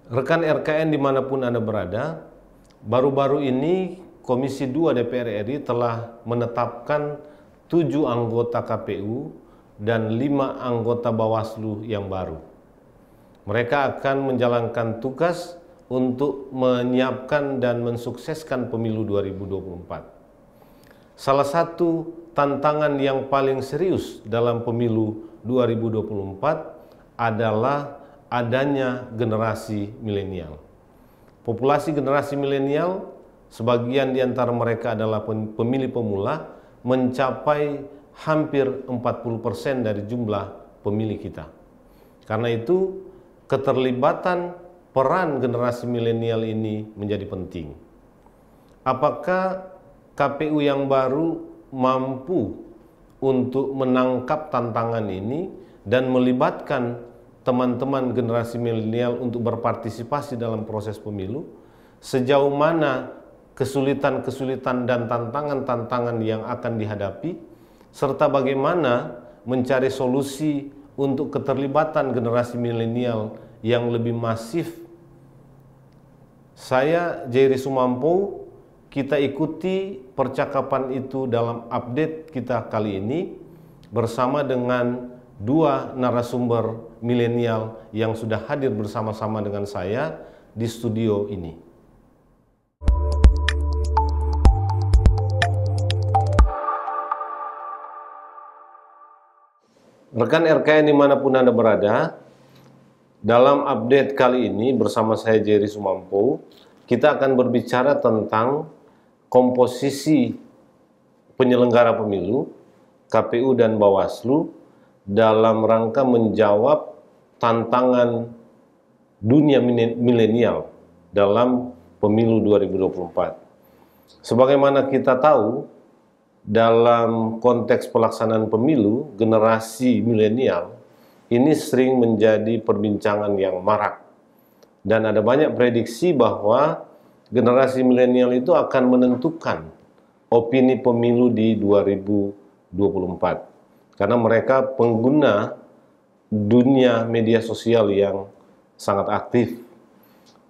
Rekan RKN dimanapun Anda berada, baru-baru ini Komisi 2 DPR RI telah menetapkan 7 anggota KPU dan 5 anggota Bawaslu yang baru. Mereka akan menjalankan tugas untuk menyiapkan dan mensukseskan pemilu 2024. Salah satu tantangan yang paling serius dalam pemilu 2024 adalah adanya generasi milenial. Populasi generasi milenial, sebagian di antara mereka adalah pemilih pemula, mencapai hampir 40% dari jumlah pemilih kita. Karena itu, keterlibatan peran generasi milenial ini menjadi penting. Apakah KPU yang baru mampu untuk menangkap tantangan ini dan melibatkan teman-teman generasi milenial untuk berpartisipasi dalam proses pemilu? Sejauh mana kesulitan-kesulitan dan tantangan-tantangan yang akan dihadapi, serta bagaimana mencari solusi untuk keterlibatan generasi milenial yang lebih masif? Saya, Jerry Sumampo, kita ikuti percakapan itu dalam update kita kali ini bersama dengan 2 narasumber milenial yang sudah hadir bersama-sama dengan saya di studio ini. Rekan RKN dimanapun Anda berada, dalam update kali ini bersama saya Jerry Sumampo, kita akan berbicara tentang komposisi penyelenggara pemilu, KPU dan Bawaslu, dalam rangka menjawab tantangan dunia milenial dalam pemilu 2024. Sebagaimana kita tahu, dalam konteks pelaksanaan pemilu, generasi milenial ini sering menjadi perbincangan yang marak. Dan ada banyak prediksi bahwa generasi milenial itu akan menentukan opini pemilu di 2024. Karena mereka pengguna dunia media sosial yang sangat aktif.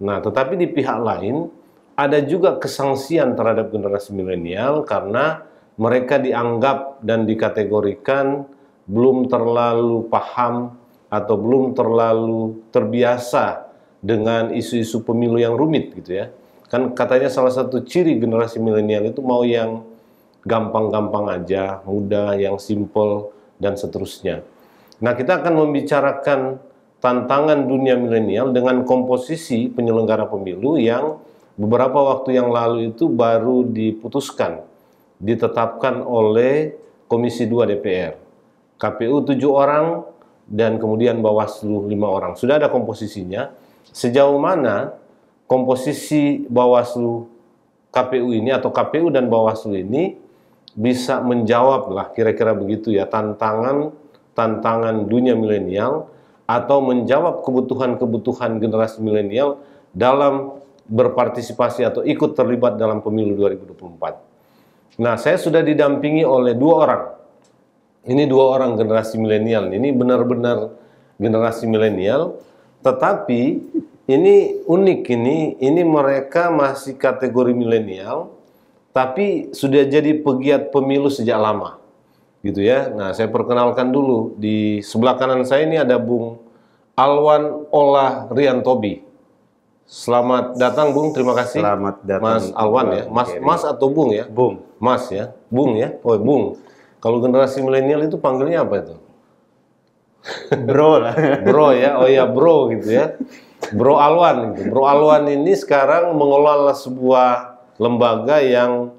Nah, tetapi di pihak lain, ada juga kesangsian terhadap generasi milenial karena mereka dianggap dan dikategorikan belum terlalu paham atau belum terlalu terbiasa dengan isu-isu pemilu yang rumit gitu ya. Kan katanya salah satu ciri generasi milenial itu mau yang gampang-gampang aja, mudah, yang simple, dan seterusnya. Nah, kita akan membicarakan tantangan dunia milenial dengan komposisi penyelenggara pemilu yang beberapa waktu yang lalu itu baru diputuskan, ditetapkan oleh Komisi 2 DPR. KPU 7 orang dan kemudian Bawaslu 5 orang. Sudah ada komposisinya. Sejauh mana komposisi Bawaslu KPU ini atau KPU dan Bawaslu ini bisa menjawab lah kira-kira begitu ya tantangan dunia milenial atau menjawab kebutuhan-kebutuhan generasi milenial dalam berpartisipasi atau ikut terlibat dalam pemilu 2024. Nah, saya sudah didampingi oleh 2 orang. Ini 2 orang generasi milenial. Ini benar-benar generasi milenial, tetapi ini unik ini mereka masih kategori milenial, tapi sudah jadi pegiat pemilu sejak lama, gitu ya. Nah, saya perkenalkan dulu, di sebelah kanan saya ini ada Bung Alwan Olah Riantobi. Selamat datang, Bung. Terima kasih. Selamat datang, Mas Alwan ya. Mas atau Bung ya? Bung. Mas ya, Bung ya. Oh, Bung. Kalau generasi milenial itu panggilnya apa itu? Bro lah. Bro ya. Oh ya, bro gitu ya. Bro Alwan gitu. Bro Alwan ini sekarang mengelola sebuah lembaga yang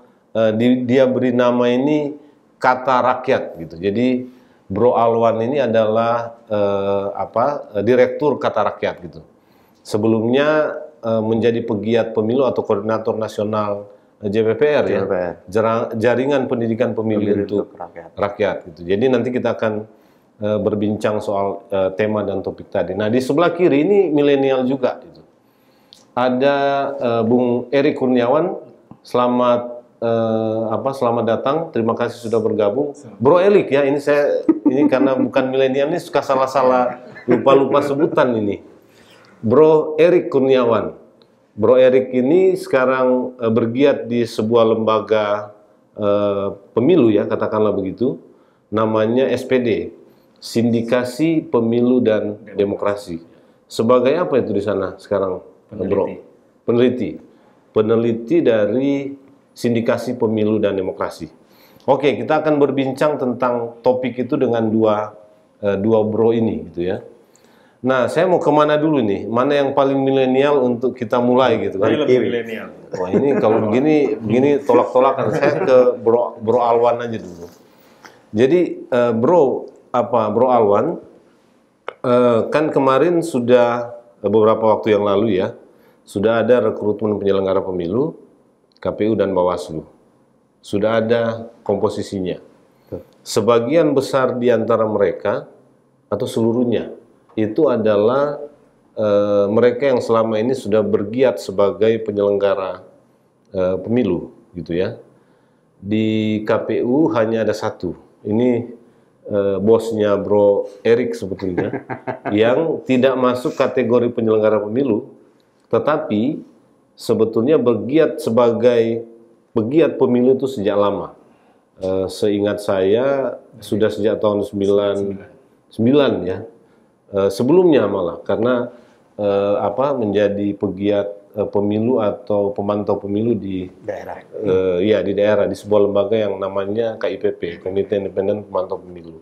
dia beri nama ini Kata Rakyat gitu. Jadi Bro Alwan ini adalah Direktur Kata Rakyat gitu. Sebelumnya menjadi pegiat pemilu atau koordinator nasional JPPR ya, Jaringan Pendidikan Pemilu untuk Rakyat gitu. Jadi nanti kita akan berbincang soal tema dan topik tadi. Nah, di sebelah kiri ini milenial juga gitu. Ada Bung Eri Kurniawan. Selamat selamat datang. Terima kasih sudah bergabung. Bro Elik ya, ini karena bukan milenial ini suka salah-salah, lupa-lupa sebutan ini. Bro Erik Kurniawan. Bro Erik ini sekarang bergiat di sebuah lembaga pemilu ya, katakanlah begitu. Namanya SPD, Sindikasi Pemilu dan Demokrasi. Sebagai apa itu di sana sekarang, Bro? Peneliti. Peneliti dari Sindikasi Pemilu dan Demokrasi. Oke, kita akan berbincang tentang topik itu dengan dua bro ini, gitu ya. Nah, saya mau kemana dulu nih? Mana yang paling milenial untuk kita mulai, gitu kan? Lebih milenial. Wah, ini kalau begini tolak-tolakan. Saya ke Bro Alwan aja dulu. Jadi, Bro Alwan, kan kemarin sudah beberapa waktu yang lalu ya, sudah ada rekrutmen penyelenggara pemilu, KPU dan Bawaslu. Sudah ada komposisinya. Sebagian besar di antara mereka, atau seluruhnya, itu adalah mereka yang selama ini sudah bergiat sebagai penyelenggara pemilu, gitu ya. Di KPU hanya ada satu. Ini bosnya Bro Erik sebetulnya, yang tidak masuk kategori penyelenggara pemilu, tetapi sebetulnya bergiat sebagai pegiat pemilu itu sejak lama. Seingat saya sudah sejak tahun 99 ya. Sebelumnya malah, karena menjadi pegiat pemilu atau pemantau pemilu di Daerah. ya di daerah, di sebuah lembaga yang namanya KIPP, Komite Independen Pemantau Pemilu.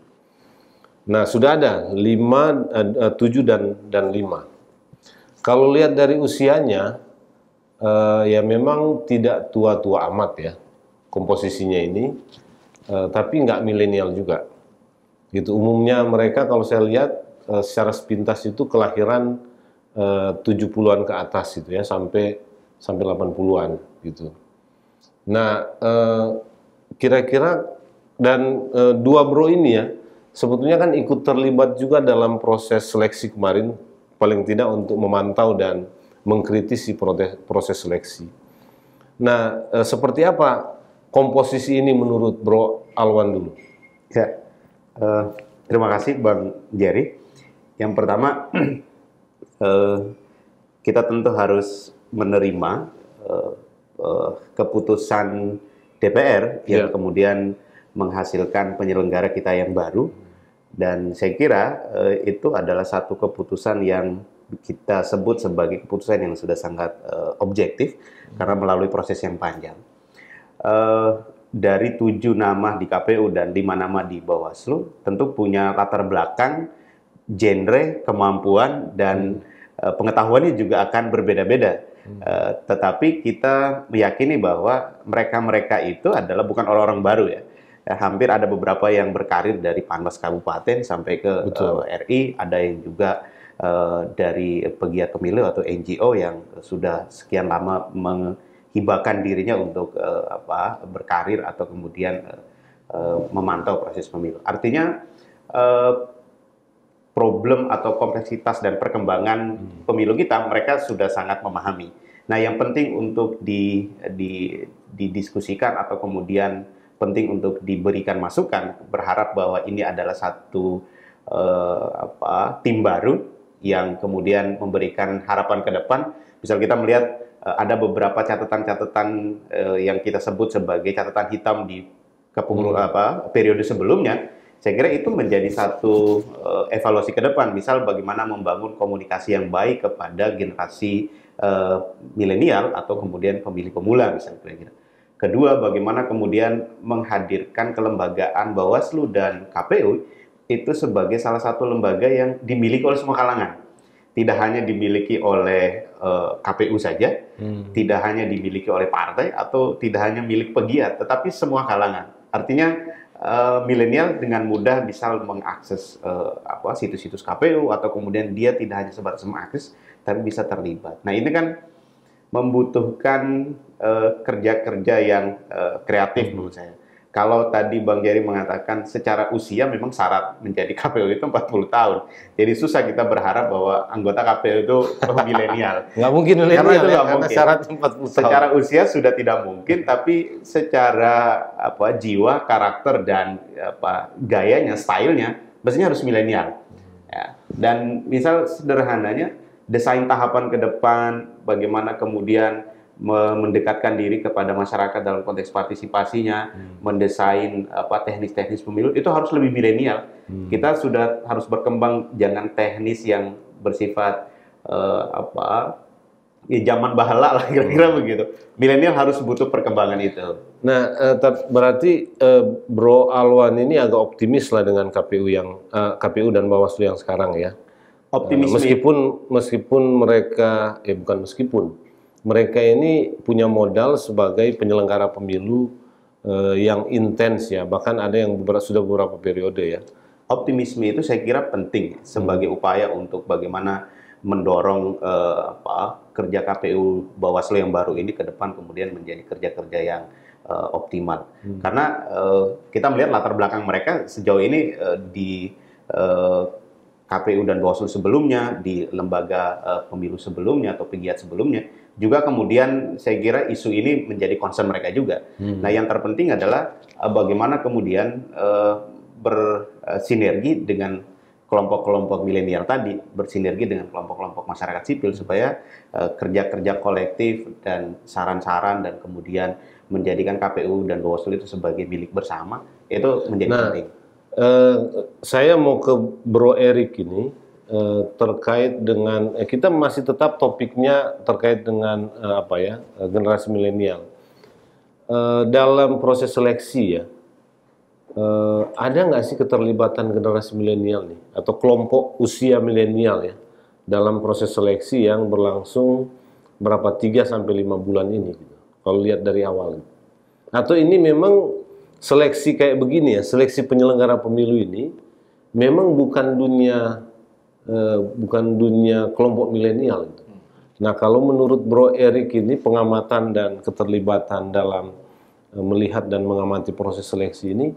Nah, sudah ada 5, 7 dan 5. Kalau lihat dari usianya, ya memang tidak tua-tua amat ya komposisinya ini, tapi nggak milenial juga. Gitu. Umumnya mereka kalau saya lihat secara sepintas itu kelahiran 70-an ke atas gitu ya, sampai 80-an gitu. Nah, kira-kira dan dua bro ini ya, sebetulnya kan ikut terlibat juga dalam proses seleksi kemarin, paling tidak untuk memantau dan mengkritisi proses seleksi. Nah, seperti apa komposisi ini menurut Bro Alwan dulu? Ya, terima kasih Bang Jerry. Yang pertama, kita tentu harus menerima keputusan DPR yang kemudian menghasilkan penyelenggara kita yang baru, dan saya kira itu adalah satu keputusan yang kita sebut sebagai keputusan yang sudah sangat objektif karena melalui proses yang panjang. Dari 7 nama di KPU dan 5 nama di Bawaslu tentu punya latar belakang, genre, kemampuan, dan pengetahuannya juga akan berbeda-beda. Tetapi kita meyakini bahwa mereka-mereka itu adalah bukan orang-orang baru ya. Hampir ada beberapa yang berkarir dari Panwas Kabupaten sampai ke RI, ada yang juga dari pegiat pemilu atau NGO yang sudah sekian lama menghibahkan dirinya untuk berkarir atau kemudian memantau proses pemilu. Artinya problem atau kompleksitas dan perkembangan pemilu kita mereka sudah sangat memahami. Nah, yang penting untuk didiskusikan atau kemudian penting untuk diberikan masukan, berharap bahwa ini adalah satu tim baru yang kemudian memberikan harapan ke depan. Misal kita melihat ada beberapa catatan-catatan yang kita sebut sebagai catatan hitam di periode sebelumnya. Saya kira itu menjadi satu evaluasi ke depan. Misal bagaimana membangun komunikasi yang baik kepada generasi milenial atau kemudian pemilih pemula misalnya kira-kira. Kedua, bagaimana kemudian menghadirkan kelembagaan Bawaslu dan KPU itu sebagai salah satu lembaga yang dimiliki oleh semua kalangan. Tidak hanya dimiliki oleh KPU saja, tidak hanya dimiliki oleh partai atau tidak hanya milik pegiat, tetapi semua kalangan. Artinya milenial dengan mudah bisa mengakses situs-situs KPU atau kemudian dia tidak hanya sebatas mengakses, tapi bisa terlibat. Nah, ini kan membutuhkan kerja-kerja yang kreatif menurut saya. Kalau tadi Bang Jerry mengatakan secara usia memang syarat menjadi KPU itu 40 tahun. Jadi susah kita berharap bahwa anggota KPU itu milenial. Nggak mungkin milenial karena syaratnya 40 tahun. Secara usia sudah tidak mungkin, tapi secara jiwa, karakter, dan gayanya, stylenya, biasanya harus milenial. Ya. Dan misal sederhananya, desain tahapan ke depan, bagaimana kemudian mendekatkan diri kepada masyarakat dalam konteks partisipasinya, mendesain teknis-teknis pemilu itu harus lebih milenial. Kita sudah harus berkembang, jangan teknis yang bersifat zaman bahala lah kira-kira begitu. Milenial harus butuh perkembangan itu. Nah, berarti Bro Alwan ini agak optimis lah dengan KPU dan Bawaslu yang sekarang ya. Optimisme. Meskipun mereka mereka ini punya modal sebagai penyelenggara pemilu yang intens ya, bahkan ada yang sudah beberapa periode ya. Optimisme itu saya kira penting sebagai upaya untuk bagaimana mendorong kerja KPU Bawaslu yang baru ini ke depan kemudian menjadi kerja-kerja yang optimal. Karena kita melihat latar belakang mereka sejauh ini di KPU dan Bawaslu sebelumnya, di lembaga pemilu sebelumnya atau pegiat sebelumnya, juga kemudian saya kira isu ini menjadi concern mereka juga. Nah, yang terpenting adalah bagaimana kemudian bersinergi dengan kelompok-kelompok milenial tadi, bersinergi dengan kelompok-kelompok masyarakat sipil supaya kerja-kerja kolektif dan saran-saran dan kemudian menjadikan KPU dan Bawaslu itu sebagai milik bersama, itu menjadi penting. Saya mau ke Bro Erik ini terkait dengan kita masih tetap topiknya terkait dengan generasi milenial. Dalam proses seleksi ya, ada nggak sih keterlibatan generasi milenial nih atau kelompok usia milenial ya dalam proses seleksi yang berlangsung berapa 3 sampai 5 bulan ini gitu. Kalau lihat dari awal. Atau ini memang seleksi kayak begini ya, seleksi penyelenggara pemilu ini memang bukan dunia kelompok milenial. Nah, kalau menurut Bro Erik ini pengamatan dan keterlibatan dalam melihat dan mengamati proses seleksi ini,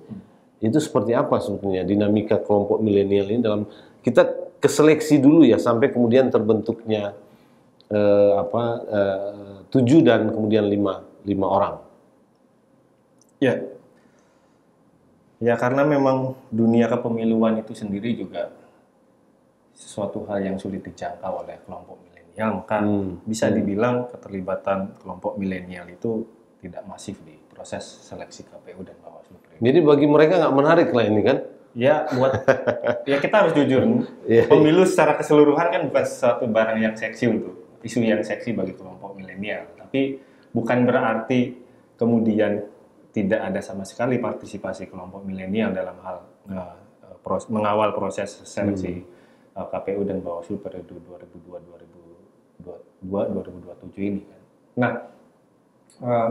itu seperti apa sebetulnya dinamika kelompok milenial ini dalam kita keseleksi dulu ya sampai kemudian terbentuknya 7 dan kemudian 5 orang. Ya, karena memang dunia kepemiluan itu sendiri juga sesuatu hal yang sulit dijangkau oleh kelompok milenial, maka bisa dibilang keterlibatan kelompok milenial itu tidak masif di proses seleksi KPU dan Bawaslu. Jadi bagi mereka nggak menarik lah ini kan? Ya, ya kita harus jujur, pemilu secara keseluruhan kan bukan sesuatu barang yang seksi untuk isu yang seksi bagi kelompok milenial, tapi bukan berarti kemudian tidak ada sama sekali partisipasi kelompok milenial dalam hal mengawal proses seleksi KPU dan Bawaslu periode 2022-2027 ini kan. Nah,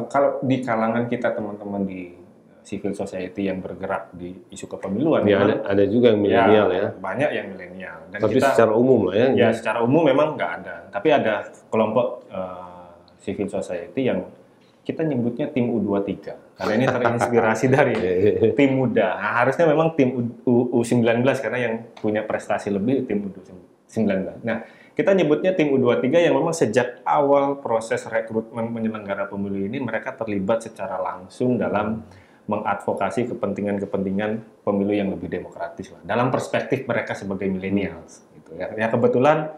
kalau di kalangan kita teman-teman di civil society yang bergerak di isu kepemiluan, ya, ada juga yang milenial ya. Banyak yang milenial. Tapi secara umum lah ya. Ya, secara umum memang nggak ada. Tapi ada kelompok civil society yang kita nyebutnya tim U23 karena ini terinspirasi dari tim muda. Nah, harusnya memang tim U19 karena yang punya prestasi lebih tim U19. Nah, kita nyebutnya tim U23 yang memang sejak awal proses rekrutmen penyelenggara pemilu ini mereka terlibat secara langsung dalam mengadvokasi kepentingan-kepentingan pemilu yang lebih demokratis lah. Dalam perspektif mereka sebagai millennials gitu ya. Ya kebetulan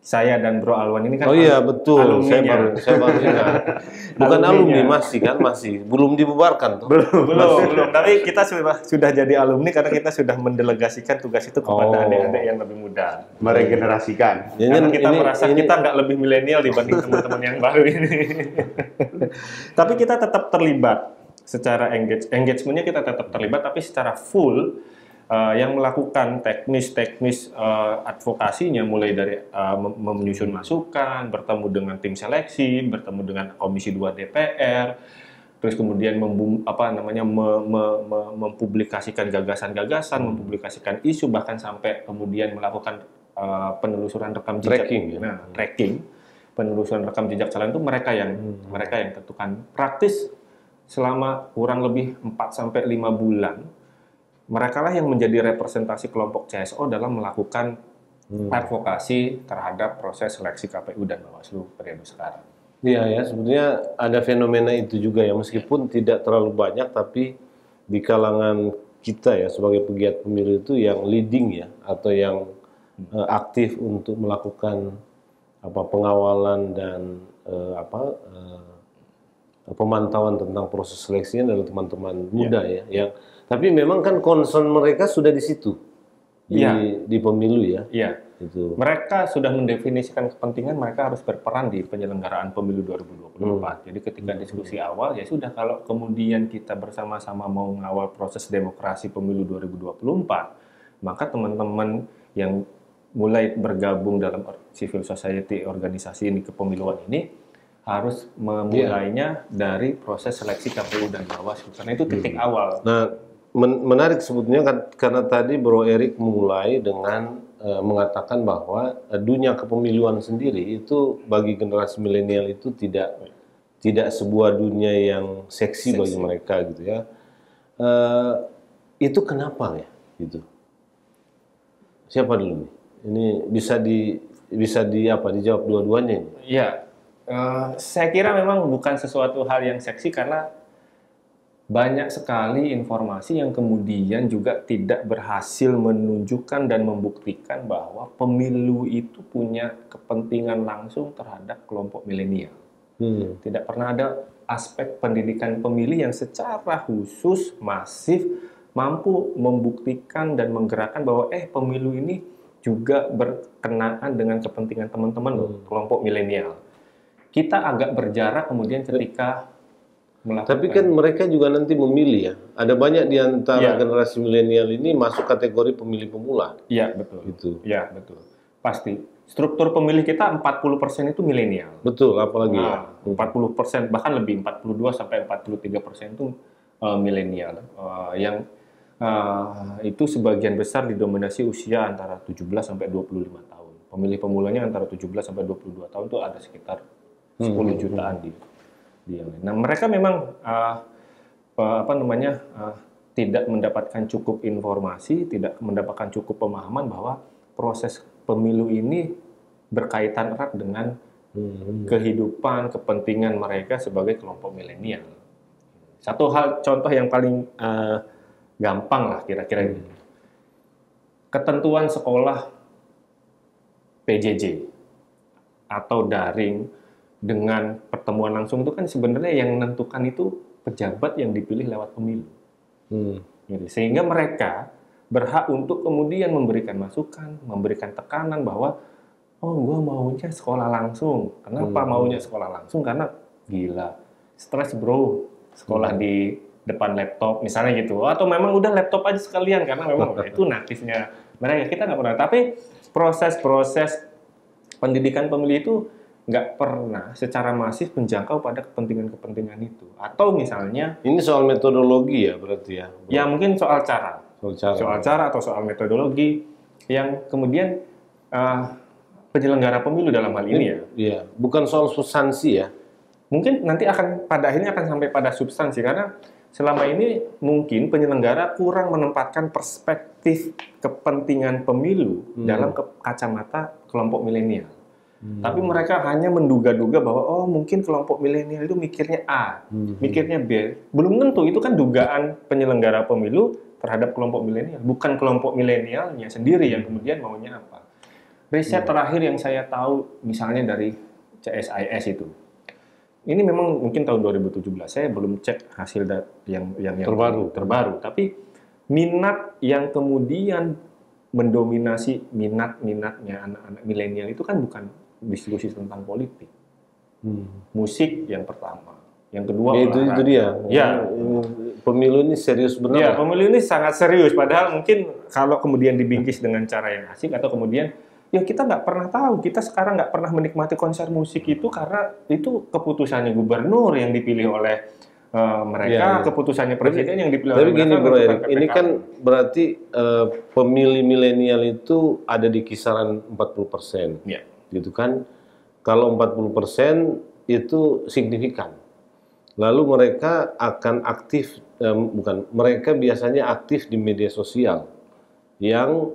saya dan Bro Alwan ini kan betul. Saya baru ingat. Bukan alumni masih belum dibubarkan tuh. Belum. Tapi kita sudah jadi alumni karena kita sudah mendelegasikan tugas itu kepada adik-adik yang lebih muda. Meregenerasikan. Karena kita merasa kita nggak lebih milenial dibanding teman-teman yang baru ini. Tapi kita tetap terlibat secara engagementnya kita tetap terlibat, tapi secara full. Yang melakukan teknis advokasinya mulai dari menyusun masukan, bertemu dengan tim seleksi, bertemu dengan Komisi 2 DPR, terus kemudian mempublikasikan gagasan-gagasan, mempublikasikan isu, bahkan sampai kemudian melakukan penelusuran rekam jejak. Tracking, penelusuran rekam jejak calon itu mereka yang tentukan. Praktis selama kurang lebih 4-5 bulan. Mereka lah yang menjadi representasi kelompok CSO dalam melakukan advokasi terhadap proses seleksi KPU dan Bawaslu periode sekarang. Iya ya, sebetulnya ada fenomena itu juga ya, meskipun tidak terlalu banyak, tapi di kalangan kita ya sebagai pegiat pemilu itu yang leading ya, atau yang aktif untuk melakukan pengawalan dan pemantauan tentang proses seleksinya dari teman-teman muda ya. Yang tapi memang kan concern mereka sudah di situ di pemilu ya. Iya. Itu. Mereka sudah mendefinisikan kepentingan mereka harus berperan di penyelenggaraan pemilu 2024. Jadi ketika diskusi awal ya sudah, kalau kemudian kita bersama-sama mau mengawal proses demokrasi pemilu 2024, maka teman-teman yang mulai bergabung dalam civil society organisasi ini kepemiluan ini harus memulainya dari proses seleksi KPU dan Bawaslu, karena itu titik awal. Nah, menarik sebetulnya karena tadi Bro Erik mulai dengan mengatakan bahwa dunia kepemiluan sendiri itu bagi generasi milenial itu tidak sebuah dunia yang seksi bagi mereka gitu ya. Itu kenapa ya gitu? Siapa dulu nih? Ini bisa dijawab dua-duanya ini. Iya, saya kira memang bukan sesuatu hal yang seksi karena banyak sekali informasi yang kemudian juga tidak berhasil menunjukkan dan membuktikan bahwa pemilu itu punya kepentingan langsung terhadap kelompok milenial. Tidak pernah ada aspek pendidikan pemilih yang secara khusus, masif, mampu membuktikan dan menggerakkan bahwa pemilu ini juga berkenaan dengan kepentingan teman-teman loh, kelompok milenial. Kita agak berjarak kemudian ketika melakukan. Tapi kan mereka juga nanti memilih ya. Ada banyak di antara generasi milenial ini masuk kategori pemilih pemula. Iya, betul. Gitu. Iya, betul. Pasti. Struktur pemilih kita 40% itu milenial. Betul, apalagi ya. 40%, bahkan lebih, 42-43% itu milenial. Yang itu sebagian besar didominasi usia antara 17 sampai 25 tahun. Pemilih pemulanya antara 17 sampai 22 tahun itu ada sekitar 10 jutaan di Nah, mereka memang tidak mendapatkan cukup informasi, tidak mendapatkan cukup pemahaman bahwa proses pemilu ini berkaitan erat dengan kehidupan, kepentingan mereka sebagai kelompok milenial. Satu hal contoh yang paling gampang lah kira-kira ini. Ketentuan sekolah PJJ atau daring dengan pertemuan langsung itu kan sebenarnya yang menentukan itu pejabat yang dipilih lewat pemilu. Jadi, sehingga mereka berhak untuk kemudian memberikan masukan, memberikan tekanan bahwa gue maunya sekolah langsung. Kenapa maunya sekolah langsung? Karena gila, stres bro, sekolah di depan laptop misalnya gitu. Atau memang udah laptop aja sekalian karena memang itu natifnya mereka. Kita nggak pernah. Tapi proses-proses pendidikan pemilih itu nggak pernah secara masif menjangkau pada kepentingan-kepentingan itu. Atau misalnya ini soal metodologi ya berarti ya? Ya mungkin soal cara. Soal cara atau soal metodologi yang kemudian penyelenggara pemilu dalam hal ini ya. Iya, bukan soal substansi ya. Mungkin nanti pada akhirnya akan sampai pada substansi karena selama ini mungkin penyelenggara kurang menempatkan perspektif kepentingan pemilu dalam kacamata kelompok milenial. Tapi mereka hanya menduga-duga bahwa mungkin kelompok milenial itu mikirnya A, mikirnya B. Belum tentu, itu kan dugaan penyelenggara pemilu terhadap kelompok milenial, bukan kelompok milenialnya sendiri yang kemudian maunya apa. Riset terakhir yang saya tahu misalnya dari CSIS itu. Ini memang mungkin tahun 2017. Saya belum cek hasil yang terbaru, tapi minat yang kemudian mendominasi minatnya anak-anak milenial itu kan bukan diskusi tentang politik. Musik yang pertama. Yang kedua itu dia. Ya. Pemilu ini serius benar. Ya, pemilu ini sangat serius. Padahal mungkin kalau kemudian dibingkis dengan cara yang asik atau kemudian ya kita nggak pernah tahu. Kita sekarang nggak pernah menikmati konser musik itu karena itu keputusannya gubernur yang dipilih oleh mereka, keputusannya presiden yang dipilih oleh mereka. Tapi gini Bro Erik, ini kan berarti pemilih milenial itu ada di kisaran 40%. Ya. Gitu kan, kalau 40% itu signifikan. Lalu mereka akan aktif, mereka biasanya aktif di media sosial yang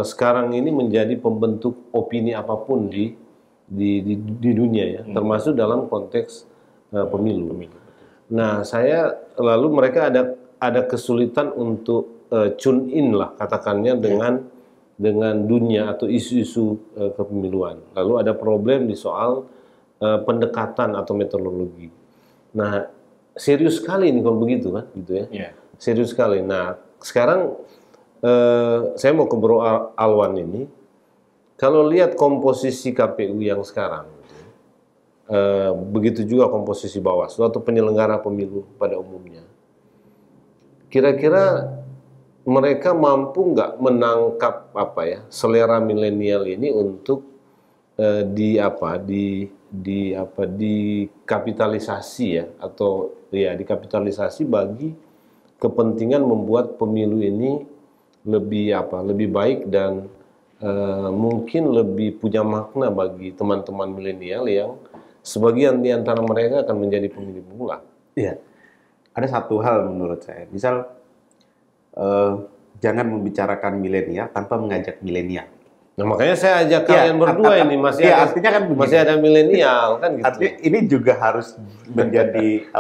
sekarang ini menjadi pembentuk opini apapun di dunia ya, termasuk dalam konteks pemilu. Nah, mereka ada kesulitan untuk tune in lah katakannya dengan dengan dunia atau isu-isu kepemiluan. Lalu ada problem di soal pendekatan atau metodologi. Nah, serius sekali ini kalau begitu kan, gitu ya. Yeah. Serius sekali. Nah, sekarang saya mau ke Bro Alwan ini. Kalau lihat komposisi KPU yang sekarang, begitu juga komposisi Bawaslu atau penyelenggara pemilu pada umumnya, kira-kira mereka mampu nggak menangkap selera milenial ini untuk dikapitalisasi ya, atau ya dikapitalisasi bagi kepentingan membuat pemilu ini lebih baik dan mungkin lebih punya makna bagi teman-teman milenial yang sebagian di antara mereka akan menjadi pemilih pemula. Iya, ada satu hal menurut saya, misal jangan membicarakan milenial tanpa mengajak milenial. Nah, makanya saya ajak kalian berdua ini artinya kan masih ada milenial kan gitu. Artinya ini juga harus menjadi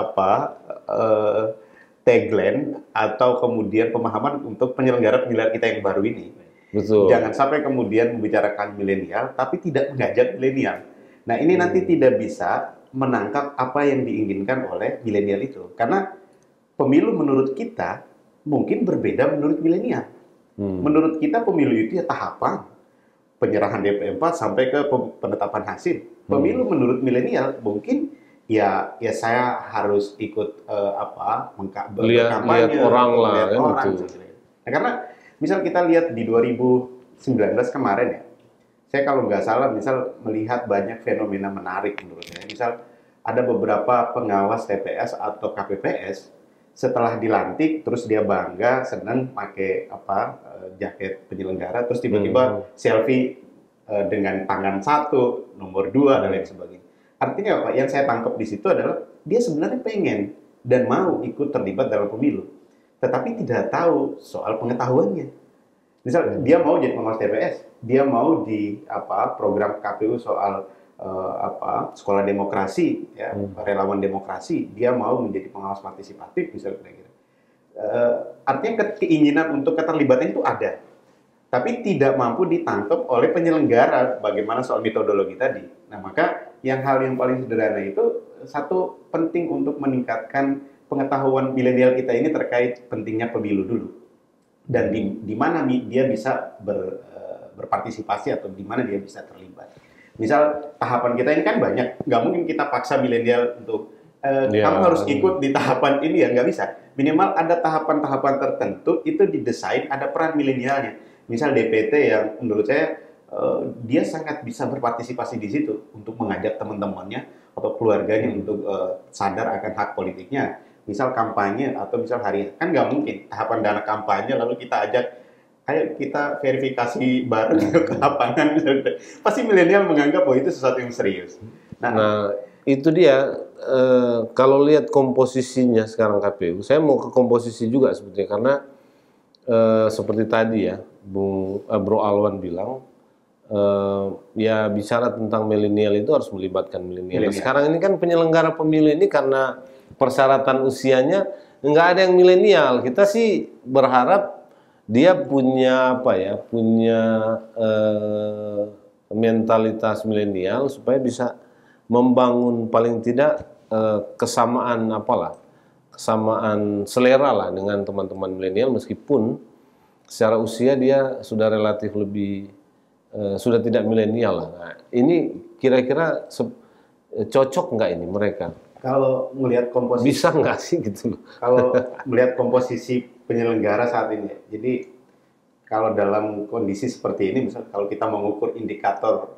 tagline atau kemudian pemahaman untuk penyelenggara kita yang baru ini. Betul. Jangan sampai kemudian membicarakan milenial tapi tidak mengajak milenial. Nah, ini nanti tidak bisa menangkap apa yang diinginkan oleh milenial itu. Karena pemilu menurut kita mungkin berbeda menurut milenial. Menurut kita pemilu itu ya tahapan penyerahan DP4 sampai ke penetapan hasil. Pemilu menurut milenial mungkin ya saya harus ikut lihat orang lah kan gitu. Nah, karena misal kita lihat di 2019 kemarin ya, saya kalau nggak salah misal melihat banyak fenomena menarik menurut saya. Misal ada beberapa pengawas TPS atau KPPS setelah dilantik terus dia bangga senang pakai jaket penyelenggara, terus tiba-tiba selfie dengan tangan 1, nomor 2 dan lain sebagainya. Artinya apa? Yang saya tangkap di situ adalah dia sebenarnya pengen dan mau ikut terlibat dalam pemilu, tetapi tidak tahu soal pengetahuannya. Misal dia mau jadi pengawas TPS, dia mau di program KPU soal sekolah demokrasi, ya, relawan demokrasi, dia mau menjadi pengawas partisipatif, misalnya kira-kira. Artinya keinginan untuk keterlibatan itu ada, tapi tidak mampu ditangkap oleh penyelenggara bagaimana soal metodologi tadi. Nah, maka hal yang paling sederhana itu satu, penting untuk meningkatkan pengetahuan milenial kita ini terkait pentingnya pemilu dulu. Dan di mana dia bisa berpartisipasi atau di mana dia bisa terlibat. Misal tahapan kita ini kan banyak, nggak mungkin kita paksa milenial untuk kamu harus ikut di tahapan ini ya, nggak bisa. Minimal ada tahapan-tahapan tertentu itu didesain ada peran milenialnya. Misal DPT yang menurut saya dia sangat bisa berpartisipasi di situ untuk mengajak teman-temannya atau keluarganya untuk sadar akan hak politiknya. Misal kampanye atau misal hari kan nggak mungkin tahapan dana kampanye lalu kita ajak ayo kita verifikasi bareng ke lapangan. Pasti milenial menganggap bahwa itu sesuatu yang serius. Nah itu dia. Kalau lihat komposisinya sekarang KPU, saya mau ke komposisi juga sebetulnya karena seperti tadi ya, Bro Alwan bilang, ya bicara tentang milenial itu harus melibatkan milenial. Sekarang ini kan penyelenggara pemilu ini karena persyaratan usianya nggak ada yang milenial. Kita sih berharap dia punya punya mentalitas milenial supaya bisa membangun paling tidak kesamaan selera lah dengan teman-teman milenial, meskipun secara usia dia sudah relatif lebih sudah tidak milenial lah. Nah, ini kira-kira cocok nggak ini mereka? Kalau melihat komposisi, bisa nggak sih gitu loh? Kalau melihat komposisi penyelenggara saat ini, jadi kalau dalam kondisi seperti ini, misal kalau kita mengukur indikator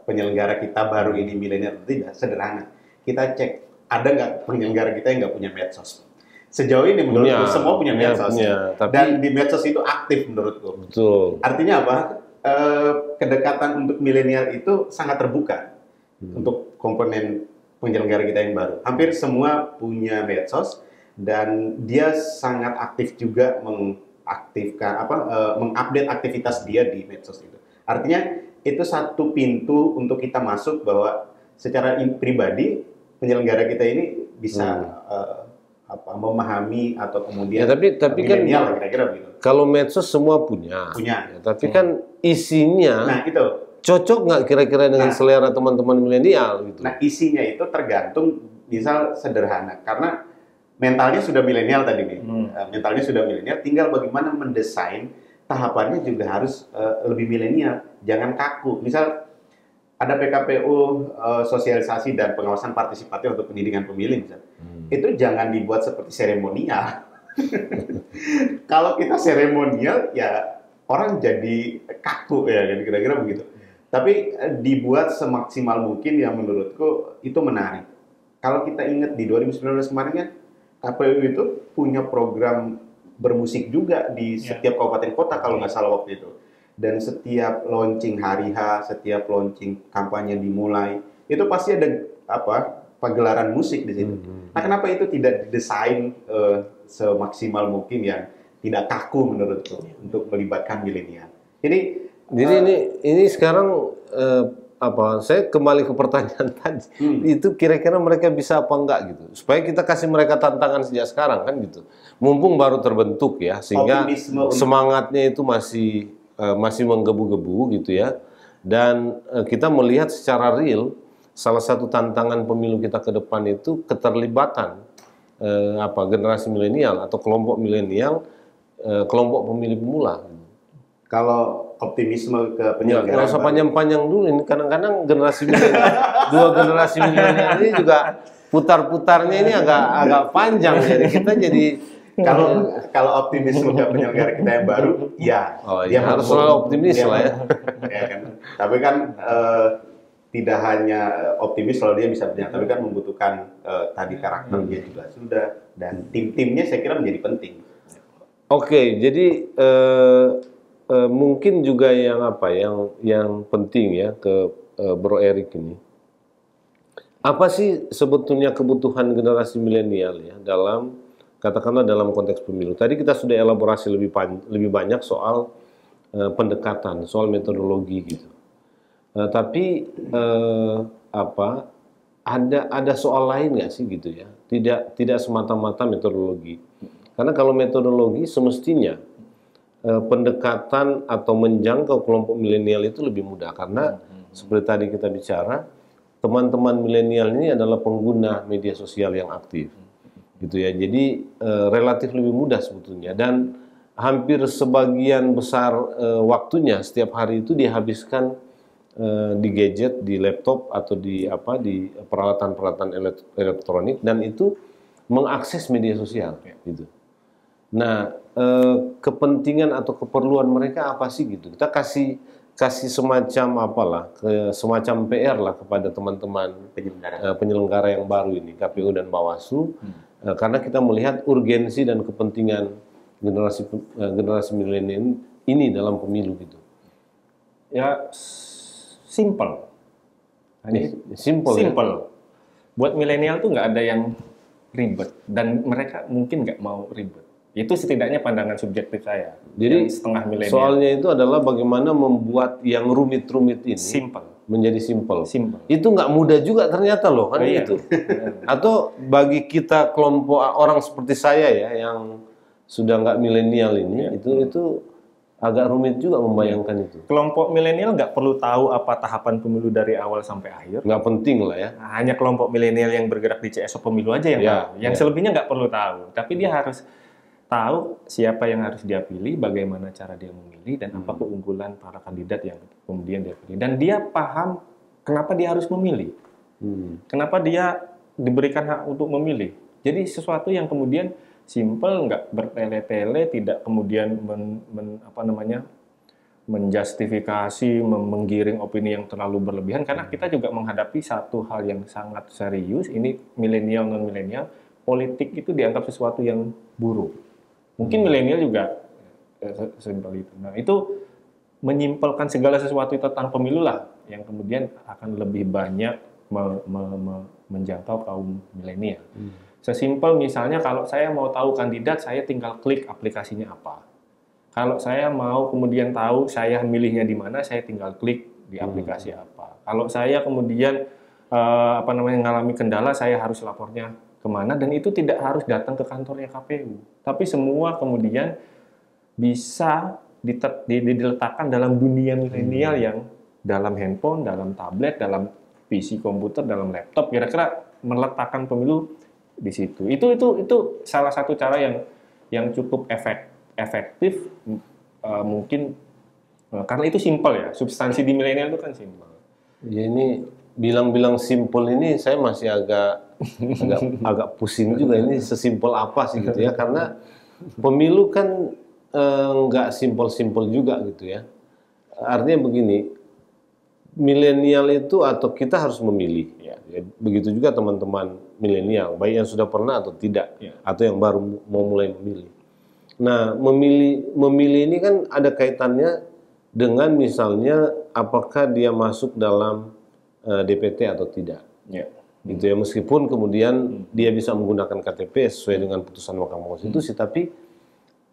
penyelenggara kita baru ini milenial atau tidak, sederhana. Kita cek, ada nggak penyelenggara kita yang nggak punya medsos? Sejauh ini menurutku semua punya medsos. Dan di medsos itu aktif menurutku. Betul. Artinya apa? Kedekatan untuk milenial itu sangat terbuka untuk komponen penyelenggara kita yang baru. Hampir semua punya medsos dan dia sangat aktif juga mengupdate aktivitas dia di medsos itu. Artinya itu satu pintu untuk kita masuk bahwa secara pribadi penyelenggara kita ini bisa memahami atau kemudian tapi kan milenial kira-kira begitu. kalau medsos semua punya. Ya, tapi kan isinya Nah itu cocok nggak kira-kira dengan selera teman-teman milenial gitu. Nah isinya itu tergantung, misal sederhana, karena mentalnya sudah milenial tadi nih, mentalnya sudah milenial, tinggal bagaimana mendesain tahapannya juga harus lebih milenial, jangan kaku. Misal ada PKPU sosialisasi dan pengawasan partisipatif untuk pendidikan pemilih, misal. Itu jangan dibuat seperti seremonial. Kalau kita seremonial, ya orang jadi kaku ya, kira-kira begitu. Tapi dibuat semaksimal mungkin yang menurutku itu menarik. Kalau kita ingat di 2019 kemarin kan, KPU itu punya program bermusik juga di setiap kabupaten kota kalau nggak salah waktu itu. Dan setiap launching hari H, setiap launching kampanye dimulai, itu pasti ada pagelaran musik di situ. Nah, kenapa itu tidak didesain semaksimal mungkin yang tidak kaku menurutku untuk melibatkan milenial. Jadi ini sekarang saya kembali ke pertanyaan tadi. Itu kira-kira mereka bisa apa enggak gitu. Supaya kita kasih mereka tantangan sejak sekarang kan gitu. Mumpung baru terbentuk ya, sehingga semangatnya itu masih menggebu-gebu gitu ya. Dan kita melihat secara real salah satu tantangan pemilu kita ke depan itu keterlibatan generasi milenial atau kelompok milenial, kelompok pemilih pemula. Kalau optimisme ke penyelenggaraan, nggak usah panjang-panjang dulu, ini kadang-kadang generasi milenial, dua generasi milenial ini juga putar-putarnya ini agak panjang, jadi kita kalau optimisme ke penyelenggara kita yang baru, dia harus selalu optimis lah ya. Ya kan? Tapi kan tidak hanya optimis kalau dia bisa berjalan, tapi kan membutuhkan tadi karakter dia juga sudah, dan tim-timnya saya kira menjadi penting. Oke, jadi mungkin juga yang penting ya ke Bro Erik ini. Apa sih sebetulnya kebutuhan generasi milenial ya katakanlah dalam konteks pemilu? Tadi kita sudah elaborasi lebih banyak soal pendekatan, soal metodologi gitu. Tapi ada soal lain nggak sih gitu ya? Tidak semata-mata metodologi. Karena kalau metodologi semestinya pendekatan atau menjangkau kelompok milenial itu lebih mudah, karena seperti tadi kita bicara, teman-teman milenial ini adalah pengguna media sosial yang aktif, gitu ya. Jadi relatif lebih mudah sebetulnya, dan hampir sebagian besar waktunya setiap hari itu dihabiskan di gadget, di laptop atau di peralatan-peralatan elektronik, dan itu mengakses media sosial, gitu. Nah, kepentingan atau keperluan mereka apa sih gitu? Kita kasih semacam semacam PR lah kepada teman-teman penyelenggara yang baru ini, KPU dan Bawaslu, karena kita melihat urgensi dan kepentingan generasi milenial ini dalam pemilu gitu. Ya, simple. Simple. Ya? Buat milenial tuh nggak ada yang ribet, dan mereka mungkin nggak mau ribet. Itu setidaknya pandangan subjektif saya. Jadi setengah milenial. Soalnya itu adalah bagaimana membuat yang rumit-rumit ini menjadi simple. Itu nggak mudah juga ternyata loh kan itu. Atau bagi kita kelompok orang seperti saya ya yang sudah nggak milenial ini, itu agak rumit juga membayangkan itu. Kelompok milenial nggak perlu tahu apa tahapan pemilu dari awal sampai akhir. Nggak penting lah ya. Hanya kelompok milenial yang bergerak di CSO pemilu aja yang tahu. Yang selebihnya nggak perlu tahu. Tapi dia harus tahu siapa yang harus dia pilih, bagaimana cara dia memilih, dan apa keunggulan para kandidat yang kemudian dia pilih. Dan dia paham kenapa dia harus memilih. Kenapa dia diberikan hak untuk memilih. Jadi sesuatu yang kemudian simple, nggak bertele-tele, tidak kemudian menjustifikasi, menggiring opini yang terlalu berlebihan, karena kita juga menghadapi satu hal yang sangat serius, ini milenial, non-milenial, politik itu dianggap sesuatu yang buruk. Mungkin milenial juga simpel itu. Nah, itu menyimpelkan segala sesuatu tentang pemilu lah, yang kemudian akan lebih banyak menjangkau kaum milenial. Sesimpel misalnya kalau saya mau tahu kandidat, saya tinggal klik aplikasinya apa. Kalau saya mau kemudian tahu saya milihnya di mana, saya tinggal klik di aplikasi apa. Kalau saya kemudian mengalami kendala, saya harus lapornya kemana, dan itu tidak harus datang ke kantornya KPU, tapi semua kemudian bisa diletakkan dalam dunia milenial yang dalam handphone, dalam tablet, dalam PC komputer, dalam laptop, kira-kira meletakkan pemilu di situ. Itu salah satu cara yang cukup efektif, mungkin karena itu simpel ya, substansi di milenial itu kan simpel. Ya, ini bilang simpel ini saya masih agak pusing juga, ini sesimpel apa sih gitu ya, karena pemilu kan nggak simpel-simpel juga gitu ya. Artinya begini, milenial itu atau kita harus memilih ya. Begitu juga teman-teman milenial, baik yang sudah pernah atau tidak ya, atau yang baru mau mulai memilih. Nah, memilih ini kan ada kaitannya dengan misalnya apakah dia masuk dalam DPT atau tidak. Ya. Gitu ya, meskipun kemudian dia bisa menggunakan KTP sesuai dengan putusan Mahkamah Konstitusi, tapi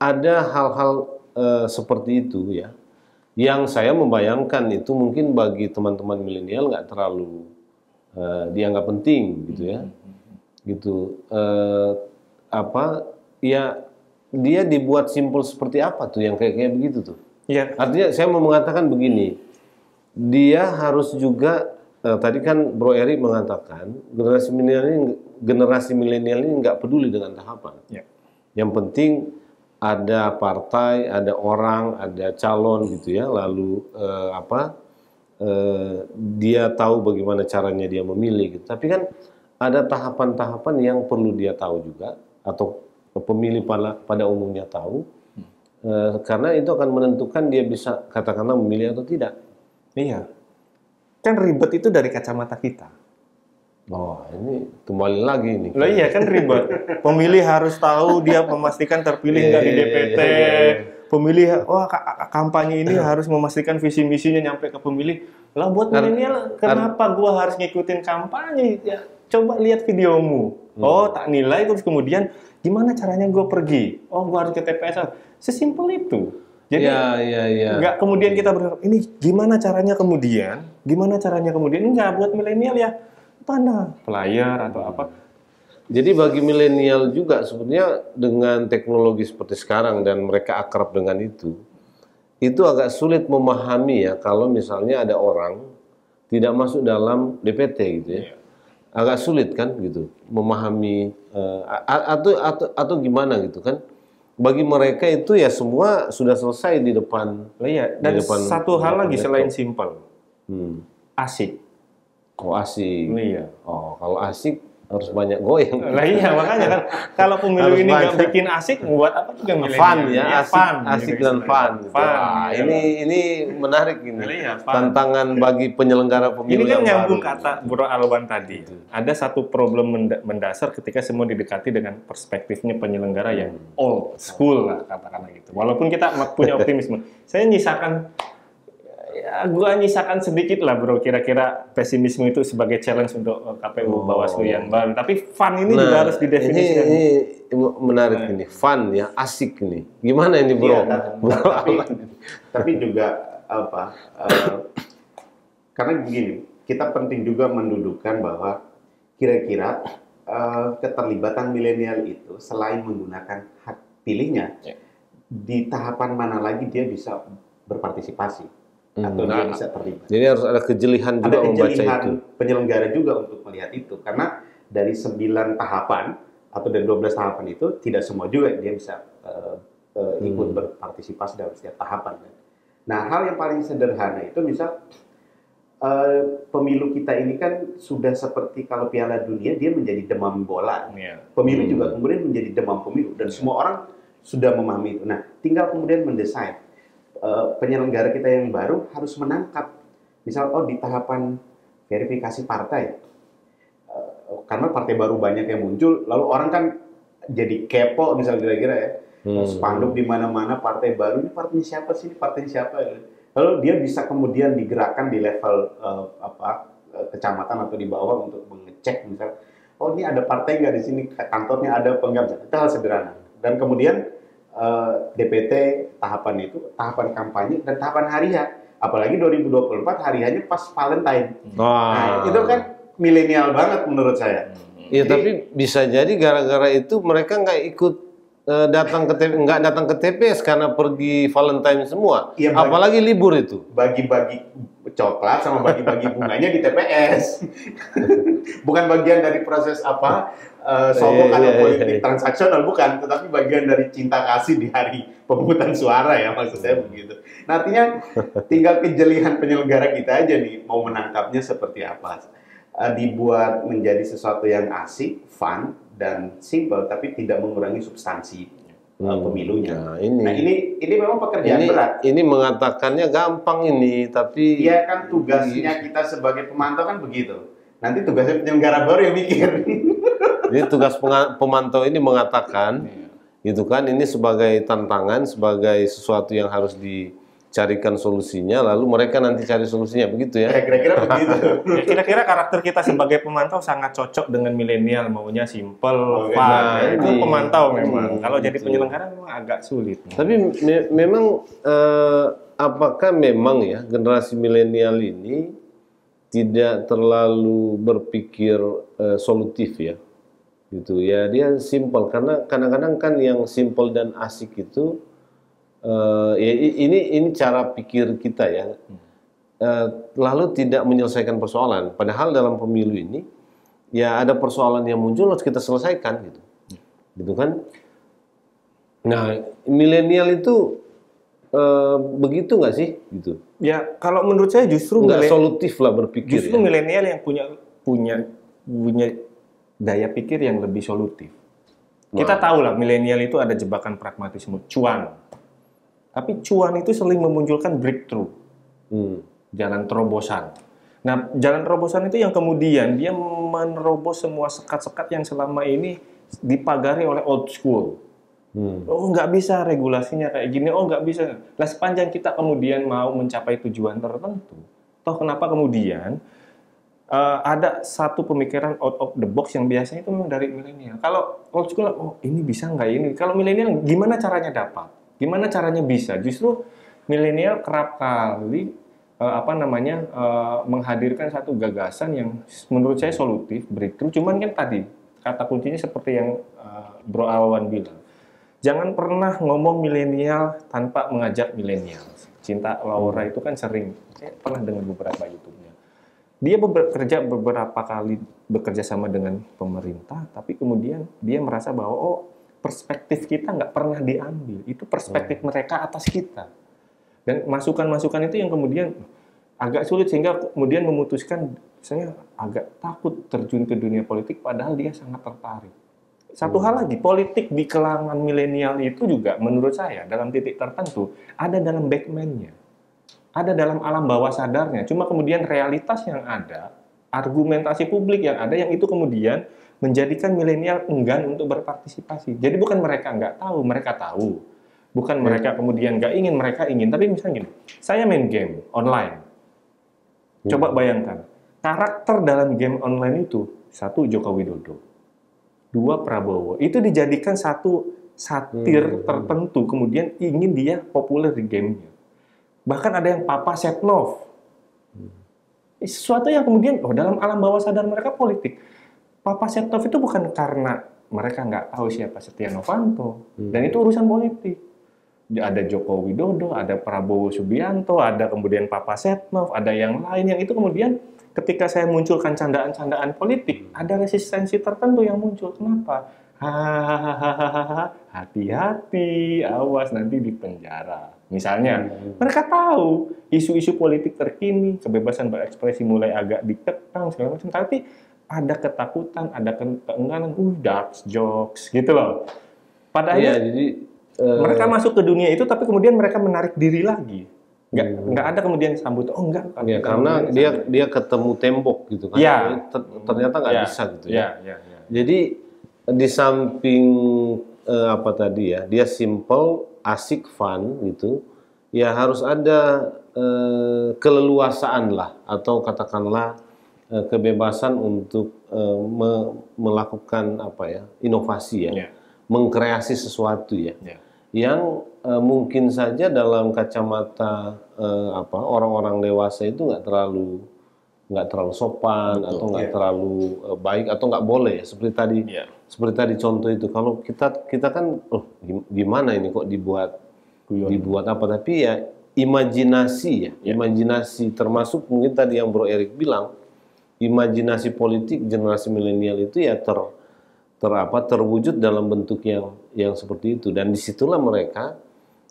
ada hal-hal seperti itu ya, yang saya membayangkan itu mungkin bagi teman-teman milenial nggak terlalu dianggap penting gitu ya, gitu. Apa ya, dia dibuat simpel seperti apa tuh yang kayak begitu tuh? Ya. Artinya saya mau mengatakan begini, dia harus juga tadi kan Bro Eri mengatakan generasi milenial ini nggak peduli dengan tahapan. Ya. Yang penting ada partai, ada orang, ada calon gitu ya, lalu dia tahu bagaimana caranya dia memilih gitu. Tapi kan ada tahapan-tahapan yang perlu dia tahu juga, atau pemilih pada umumnya tahu, karena itu akan menentukan dia bisa katakanlah memilih atau tidak. Iya, kan ribet itu dari kacamata kita. Oh, ini kembali lagi nih. Lah iya kan ribet. Pemilih harus tahu dia memastikan terpilih nggak di DPT. Pemilih, wah kampanye ini harus memastikan visi misinya nyampe ke pemilih. Lah buat milenial, kenapa gua harus ngikutin kampanye? Ya, coba lihat videomu. Oh, tak nilai, terus kemudian gimana caranya gua pergi? Oh, gua harus ke TPS. Sesimpel itu. Jadi nggak kemudian kita berharap ini gimana caranya kemudian? Enggak, buat milenial ya mana flyer atau apa. Jadi bagi milenial juga sebenarnya dengan teknologi seperti sekarang dan mereka akrab dengan itu agak sulit memahami ya kalau misalnya ada orang tidak masuk dalam DPT gitu ya. Agak sulit kan gitu memahami atau gimana gitu kan. Bagi mereka itu ya semua sudah selesai di depan. Iya, dan satu hal lagi selain simpel. Asik. Oh, asik. Iya. Oh, kalau asik harus banyak goyang. Lah iya, makanya kan kalau pemilu ini nggak bikin asik, buat apa juga milenial? Fun ya, asik gitu, dan fun. Ini menarik ini. Iya, tantangan bagi penyelenggara pemilu. Ini kan nyambung kata Bro Alwan tadi. Ada satu problem mendasar ketika semua didekati dengan perspektifnya penyelenggara yang old school lah, katakanlah gitu. Walaupun kita punya optimisme. Saya gua nyisakan sedikit lah Bro, kira-kira pesimisme itu sebagai challenge untuk KPU Bawaslu yang baru. Tapi fun ini juga harus didefinisikan. Ini menarik ini, fun ya, asik ini. Gimana ini Bro? Iya, tapi juga apa? Karena begini, kita penting juga mendudukkan bahwa kira-kira keterlibatan milenial itu selain menggunakan hak pilihnya, di tahapan mana lagi dia bisa berpartisipasi. Atau dia bisa terlibat. Jadi harus ada kejelihan juga membaca itu. Penyelenggara juga untuk melihat itu, karena dari 9 tahapan atau dari 12 tahapan itu tidak semua juga dia bisa ikut berpartisipasi dalam setiap tahapan. Nah, hal yang paling sederhana itu misal pemilu kita ini kan sudah seperti kalau Piala Dunia dia menjadi demam bola. Pemilu juga kemudian menjadi demam pemilu dan semua orang sudah memahami itu. Nah, tinggal kemudian mendesain. Penyelenggara kita yang baru harus menangkap, misal di tahapan verifikasi partai, karena partai baru banyak yang muncul, lalu orang kan jadi kepo misal kira-kira ya, spanduk di mana-mana partai baru, ini partainya siapa sih, lalu dia bisa kemudian digerakkan di level kecamatan atau di bawah untuk mengecek misal, ini ada partai nggak di sini, kantornya ada apa enggak, itu hal sederhana, dan kemudian DPT tahapan itu, tahapan kampanye dan tahapan hari H. Apalagi 2024 hari H-nya pas Valentine. Nah, itu kan milenial banget menurut saya. Iya, tapi bisa jadi gara-gara itu mereka nggak ikut datang ke nggak datang ke TPS karena pergi Valentine semua. Iya, Apalagi libur itu. Bagi-bagi coklat sama bagi-bagi bunganya di TPS. Bukan bagian dari proses sogok atau politik transaksional, bukan, tetapi bagian dari cinta kasih di hari pemungutan suara ya, maksud saya begitu. Nah, artinya tinggal kejelian penyelenggara kita aja nih mau menangkapnya seperti apa. Dibuat menjadi sesuatu yang asik, fun, dan simple, tapi tidak mengurangi substansi pemilunya. Nah, ini memang pekerjaan berat. Ini mengatakannya gampang ini, tapi iya kan tugasnya kita sebagai pemantau kan begitu. Nanti tugasnya penyelenggara baru yang mikir. Jadi tugas pemantau ini mengatakan, gitu kan, ini sebagai tantangan, sebagai sesuatu yang harus dicarikan solusinya, lalu mereka nanti cari solusinya, begitu ya? Kira-kira begitu. Ya, kira-kira karakter kita sebagai pemantau sangat cocok dengan milenial, maunya simple, fun. Nah, itu ini. pemantau memang. Kalau jadi Gitu. penyelenggara memang agak sulit. Tapi memang apakah memang ya generasi milenial ini tidak terlalu berpikir solutif ya, gitu ya, dia simple karena kadang-kadang kan yang simple dan asik itu ya ini cara pikir kita ya, lalu tidak menyelesaikan persoalan. Padahal dalam pemilu ini ya ada persoalan yang muncul harus kita selesaikan gitu kan. Nah, milenial itu begitu nggak sih gitu? Ya, kalau menurut saya justru Nggak solutif lah berpikir. justru Ya. milenial yang punya daya pikir yang lebih solutif. Kita tahu lah milenial itu ada jebakan pragmatisme, cuan. Tapi cuan itu sering memunculkan breakthrough, jalan terobosan. Nah, jalan terobosan itu yang kemudian dia menerobos semua sekat-sekat yang selama ini dipagari oleh old school. Oh, nggak bisa regulasinya kayak gini, oh nggak bisa. Nah, sepanjang kita kemudian mau mencapai tujuan tertentu, toh kenapa kemudian ada satu pemikiran out of the box yang biasanya itu memang dari milenial. Kalau old school, oh ini bisa nggak ini? Kalau milenial, gimana caranya dapat? Gimana caranya bisa? Justru milenial kerap kali menghadirkan satu gagasan yang menurut saya solutif, breakthrough. Cuman kan tadi kata kuncinya seperti yang Bro Awan bilang. Jangan pernah ngomong milenial tanpa mengajak milenial. Cinta Laura itu kan sering, saya pernah dengar beberapa YouTube-nya. Dia beberapa kali bekerja sama dengan pemerintah, tapi kemudian dia merasa bahwa perspektif kita nggak pernah diambil. Itu perspektif mereka atas kita. Dan masukan-masukan itu yang kemudian agak sulit sehingga kemudian memutuskan, misalnya agak takut terjun ke dunia politik, padahal dia sangat tertarik. Satu hal lagi, politik di kalangan milenial itu juga menurut saya dalam titik tertentu ada dalam backman-nya, ada dalam alam bawah sadarnya. Cuma kemudian realitas yang ada, argumentasi publik yang ada, yang itu kemudian menjadikan milenial enggan untuk berpartisipasi. Jadi bukan mereka nggak tahu, mereka tahu. Bukan mereka kemudian nggak ingin, mereka ingin. Tapi misalnya gini, saya main game online. Coba bayangkan, karakter dalam game online itu, satu Joko Widodo, dua Prabowo, itu dijadikan satu satir tertentu, kemudian ingin dia populer di gamenya. Bahkan ada yang Papa Setnov. Sesuatu yang kemudian, dalam alam bawah sadar mereka politik. Papa Setnov itu bukan karena mereka nggak tahu siapa Setia Novanto, dan itu urusan politik. Ada Joko Widodo, ada Prabowo Subianto, ada kemudian Papa Setnov, ada yang lain, yang itu kemudian ketika saya munculkan candaan-candaan politik, ada resistensi tertentu yang muncul. Kenapa? Hahaha, hati-hati, awas nanti di penjara. Misalnya, mereka tahu isu-isu politik terkini, kebebasan berekspresi mulai agak dikekang, segala macam, tapi ada ketakutan, ada keengganan, dark jokes, gitu loh. Pada akhirnya, jadi mereka masuk ke dunia itu, tapi kemudian mereka menarik diri lagi. Nggak ada kemudian sambut, enggak. Ya, karena dia ketemu tembok gitu kan. Ya. Ternyata nggak bisa gitu ya. Ya. Jadi di samping tadi ya, dia simple, asik, fun gitu. Ya harus ada keleluasaan lah, atau katakanlah kebebasan untuk melakukan inovasi ya. Mengkreasi sesuatu ya. Yang mungkin saja dalam kacamata orang-orang dewasa itu nggak nggak terlalu sopan, Betul. atau nggak Iya. terlalu baik, atau nggak boleh. Iya. Seperti tadi contoh itu. Kalau kita kan, oh gimana ini kok dibuat apa? Tapi ya imajinasi ya, imajinasi, termasuk mungkin tadi yang Bro Erik bilang, imajinasi politik generasi milenial itu ya terwujud dalam bentuk yang seperti itu, dan disitulah mereka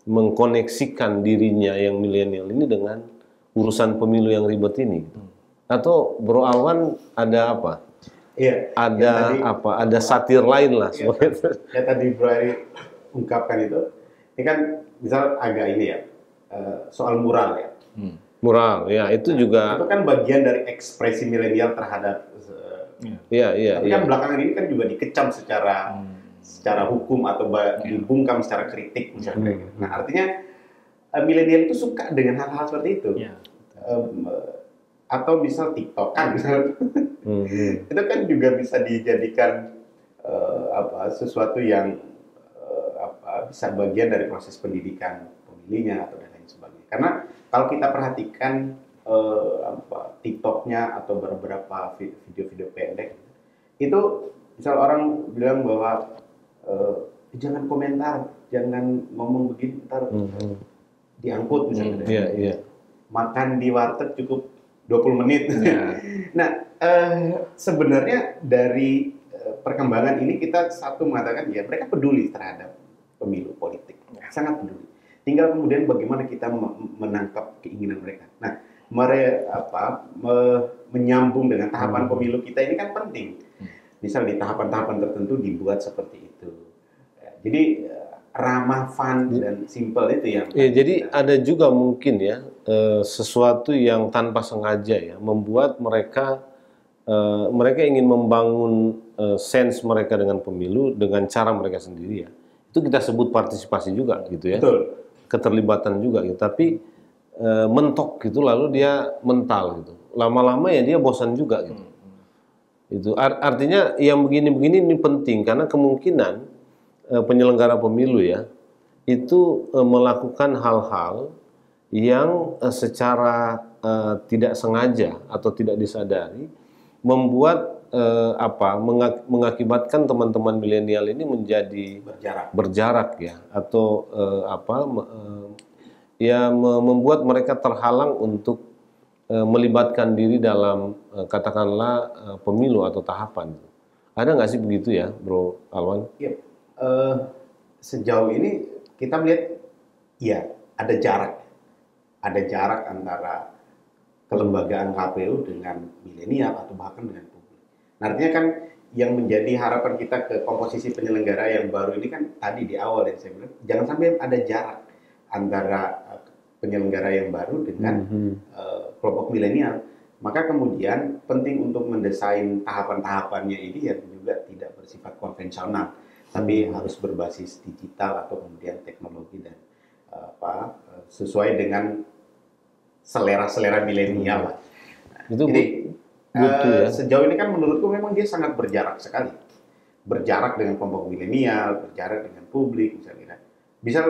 mengkoneksikan dirinya yang milenial ini dengan urusan pemilu yang ribet ini. Atau Bro Alwan ada apa? Iya. Ada apa? Ada satir lain lah seperti itu. Ya tadi Bro Eri ungkapkan itu, ini kan misal agak ini ya, soal mural ya. Mural, ya itu juga. Itu kan bagian dari ekspresi milenial terhadap Iya. tapi kan belakangan ini kan juga dikecam secara hukum atau dibungkam secara kritik misalnya. Nah, artinya milenial itu suka dengan hal-hal seperti itu. Atau misal TikTok kan misal. Itu kan juga bisa dijadikan sesuatu yang bisa bagian dari proses pendidikan pemilihnya atau dan lain sebagainya. Karena kalau kita perhatikan TikToknya atau beberapa video-video pendek, itu misal orang bilang bahwa jangan komentar, jangan ngomong begini, ntar diangkut misalnya. Iya. Makan di warteg cukup 20 menit. Nah, sebenarnya dari perkembangan ini kita satu mengatakan ya mereka peduli terhadap pemilu politik, sangat peduli. Tinggal kemudian bagaimana kita menangkap keinginan mereka. Nah, menyambung dengan tahapan pemilu kita ini kan penting. Misal di tahapan-tahapan tertentu dibuat seperti itu. Jadi ramah, fun dan simple itu yang. Ya, jadi ada juga mungkin ya sesuatu yang tanpa sengaja ya membuat mereka ingin membangun sense mereka dengan pemilu dengan cara mereka sendiri ya. Itu kita sebut partisipasi juga gitu ya. Betul. Keterlibatan juga gitu. Tapi mentok gitu lalu dia mental gitu. Lama-lama ya dia bosan juga gitu. Itu artinya yang begini-begini ini penting karena kemungkinan penyelenggara pemilu ya itu melakukan hal-hal yang secara tidak sengaja atau tidak disadari membuat mengakibatkan teman-teman milenial ini menjadi berjarak ya atau membuat mereka terhalang untuk melibatkan diri dalam katakanlah pemilu atau tahapan. Ada nggak sih begitu ya, Bro Alwan? Iya. Sejauh ini kita melihat ya ada jarak antara kelembagaan KPU dengan milenial atau bahkan dengan publik. Nah, artinya kan yang menjadi harapan kita ke komposisi penyelenggara yang baru ini kan tadi di awal yang saya bilang jangan sampai ada jarak antara penyelenggara yang baru dengan kelompok milenial. Maka kemudian penting untuk mendesain tahapan-tahapannya ini yang juga tidak bersifat konvensional, tapi harus berbasis digital atau kemudian teknologi dan sesuai dengan selera-selera milenial. Itu jadi ya. Sejauh ini kan menurutku memang dia sangat berjarak sekali, berjarak dengan kelompok milenial, berjarak dengan publik misalnya. Bisa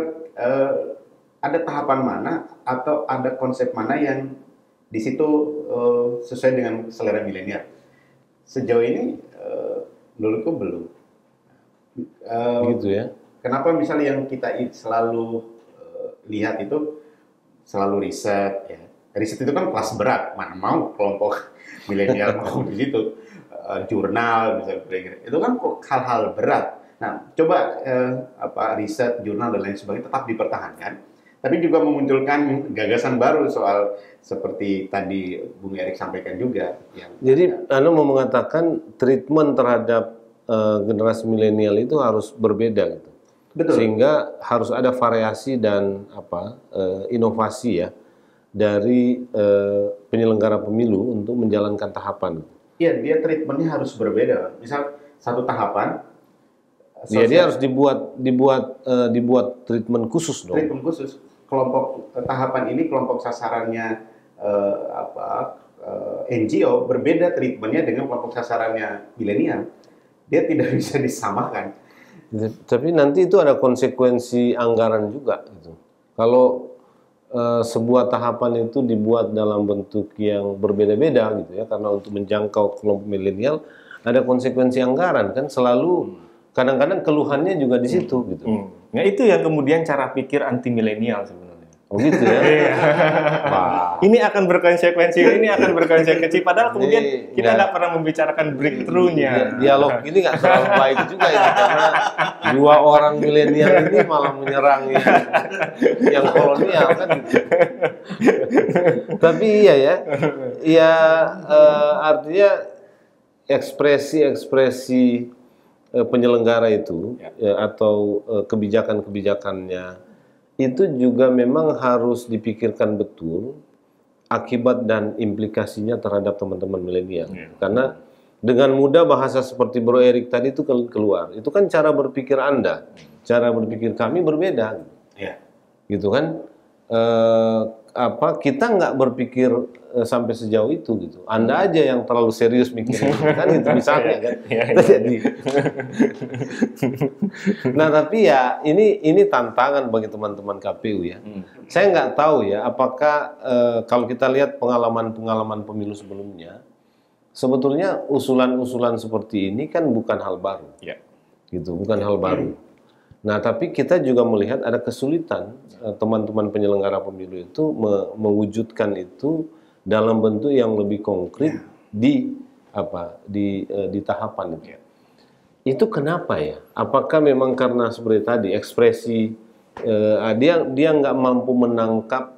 ada tahapan mana atau ada konsep mana yang di situ sesuai dengan selera milenial. Sejauh ini menurutku belum. Gitu ya. Kenapa misalnya yang kita selalu lihat itu selalu riset ya. Riset itu kan kelas berat, mana mau kelompok milenial mau di situ. Jurnal misalnya itu kan hal-hal berat. Nah, coba riset, jurnal dan lain sebagainya tetap dipertahankan, tapi juga memunculkan gagasan baru soal seperti tadi Bung Erik sampaikan juga. Jadi, Anda mau mengatakan treatment terhadap generasi milenial itu harus berbeda gitu. Betul. Sehingga harus ada variasi dan inovasi ya dari penyelenggara pemilu untuk menjalankan tahapan. Iya, dia treatmentnya harus berbeda. Misal satu tahapan. Iya, dia harus dibuat treatment khusus dong. Treatment khusus. Kelompok tahapan ini kelompok sasarannya NGO berbeda treatmentnya dengan kelompok sasarannya milenial. Dia tidak bisa disamakan. Tapi nanti itu ada konsekuensi anggaran juga gitu. Kalau sebuah tahapan itu dibuat dalam bentuk yang berbeda-beda gitu ya, karena untuk menjangkau kelompok milenial ada konsekuensi anggaran kan, selalu kadang-kadang keluhannya juga di situ gitu. Nah itu yang kemudian cara pikir anti milenial sebenarnya. Oh gitu ya. Wah. Ini akan berkonsekuensi. Padahal kemudian kita nggak pernah membicarakan breakthrough-nya. Dialog ini nggak terlalu baik juga ini, karena dua orang milenial ini malah menyerang yang kolonial kan. Tapi iya ya, artinya ekspresi penyelenggara itu atau kebijakan-kebijakannya itu juga memang harus dipikirkan betul akibat dan implikasinya terhadap teman-teman milenial. Karena dengan mudah bahasa seperti Bro Erik tadi itu keluar. Itu kan cara berpikir Anda, cara berpikir kami berbeda. Gitu kan? Kita nggak berpikir sampai sejauh itu gitu. Anda aja yang terlalu serius mikirin kan itu misalnya kan. Jadi nah tapi ya ini tantangan bagi teman-teman KPU ya. Saya nggak tahu ya apakah kalau kita lihat pengalaman pemilu sebelumnya, sebetulnya usulan-usulan seperti ini kan bukan hal baru. Gitu, bukan hal baru. Nah, tapi kita juga melihat ada kesulitan teman-teman penyelenggara pemilu itu mewujudkan itu dalam bentuk yang lebih konkret di tahapan itu. Itu kenapa ya? Apakah memang karena seperti tadi ekspresi dia nggak mampu menangkap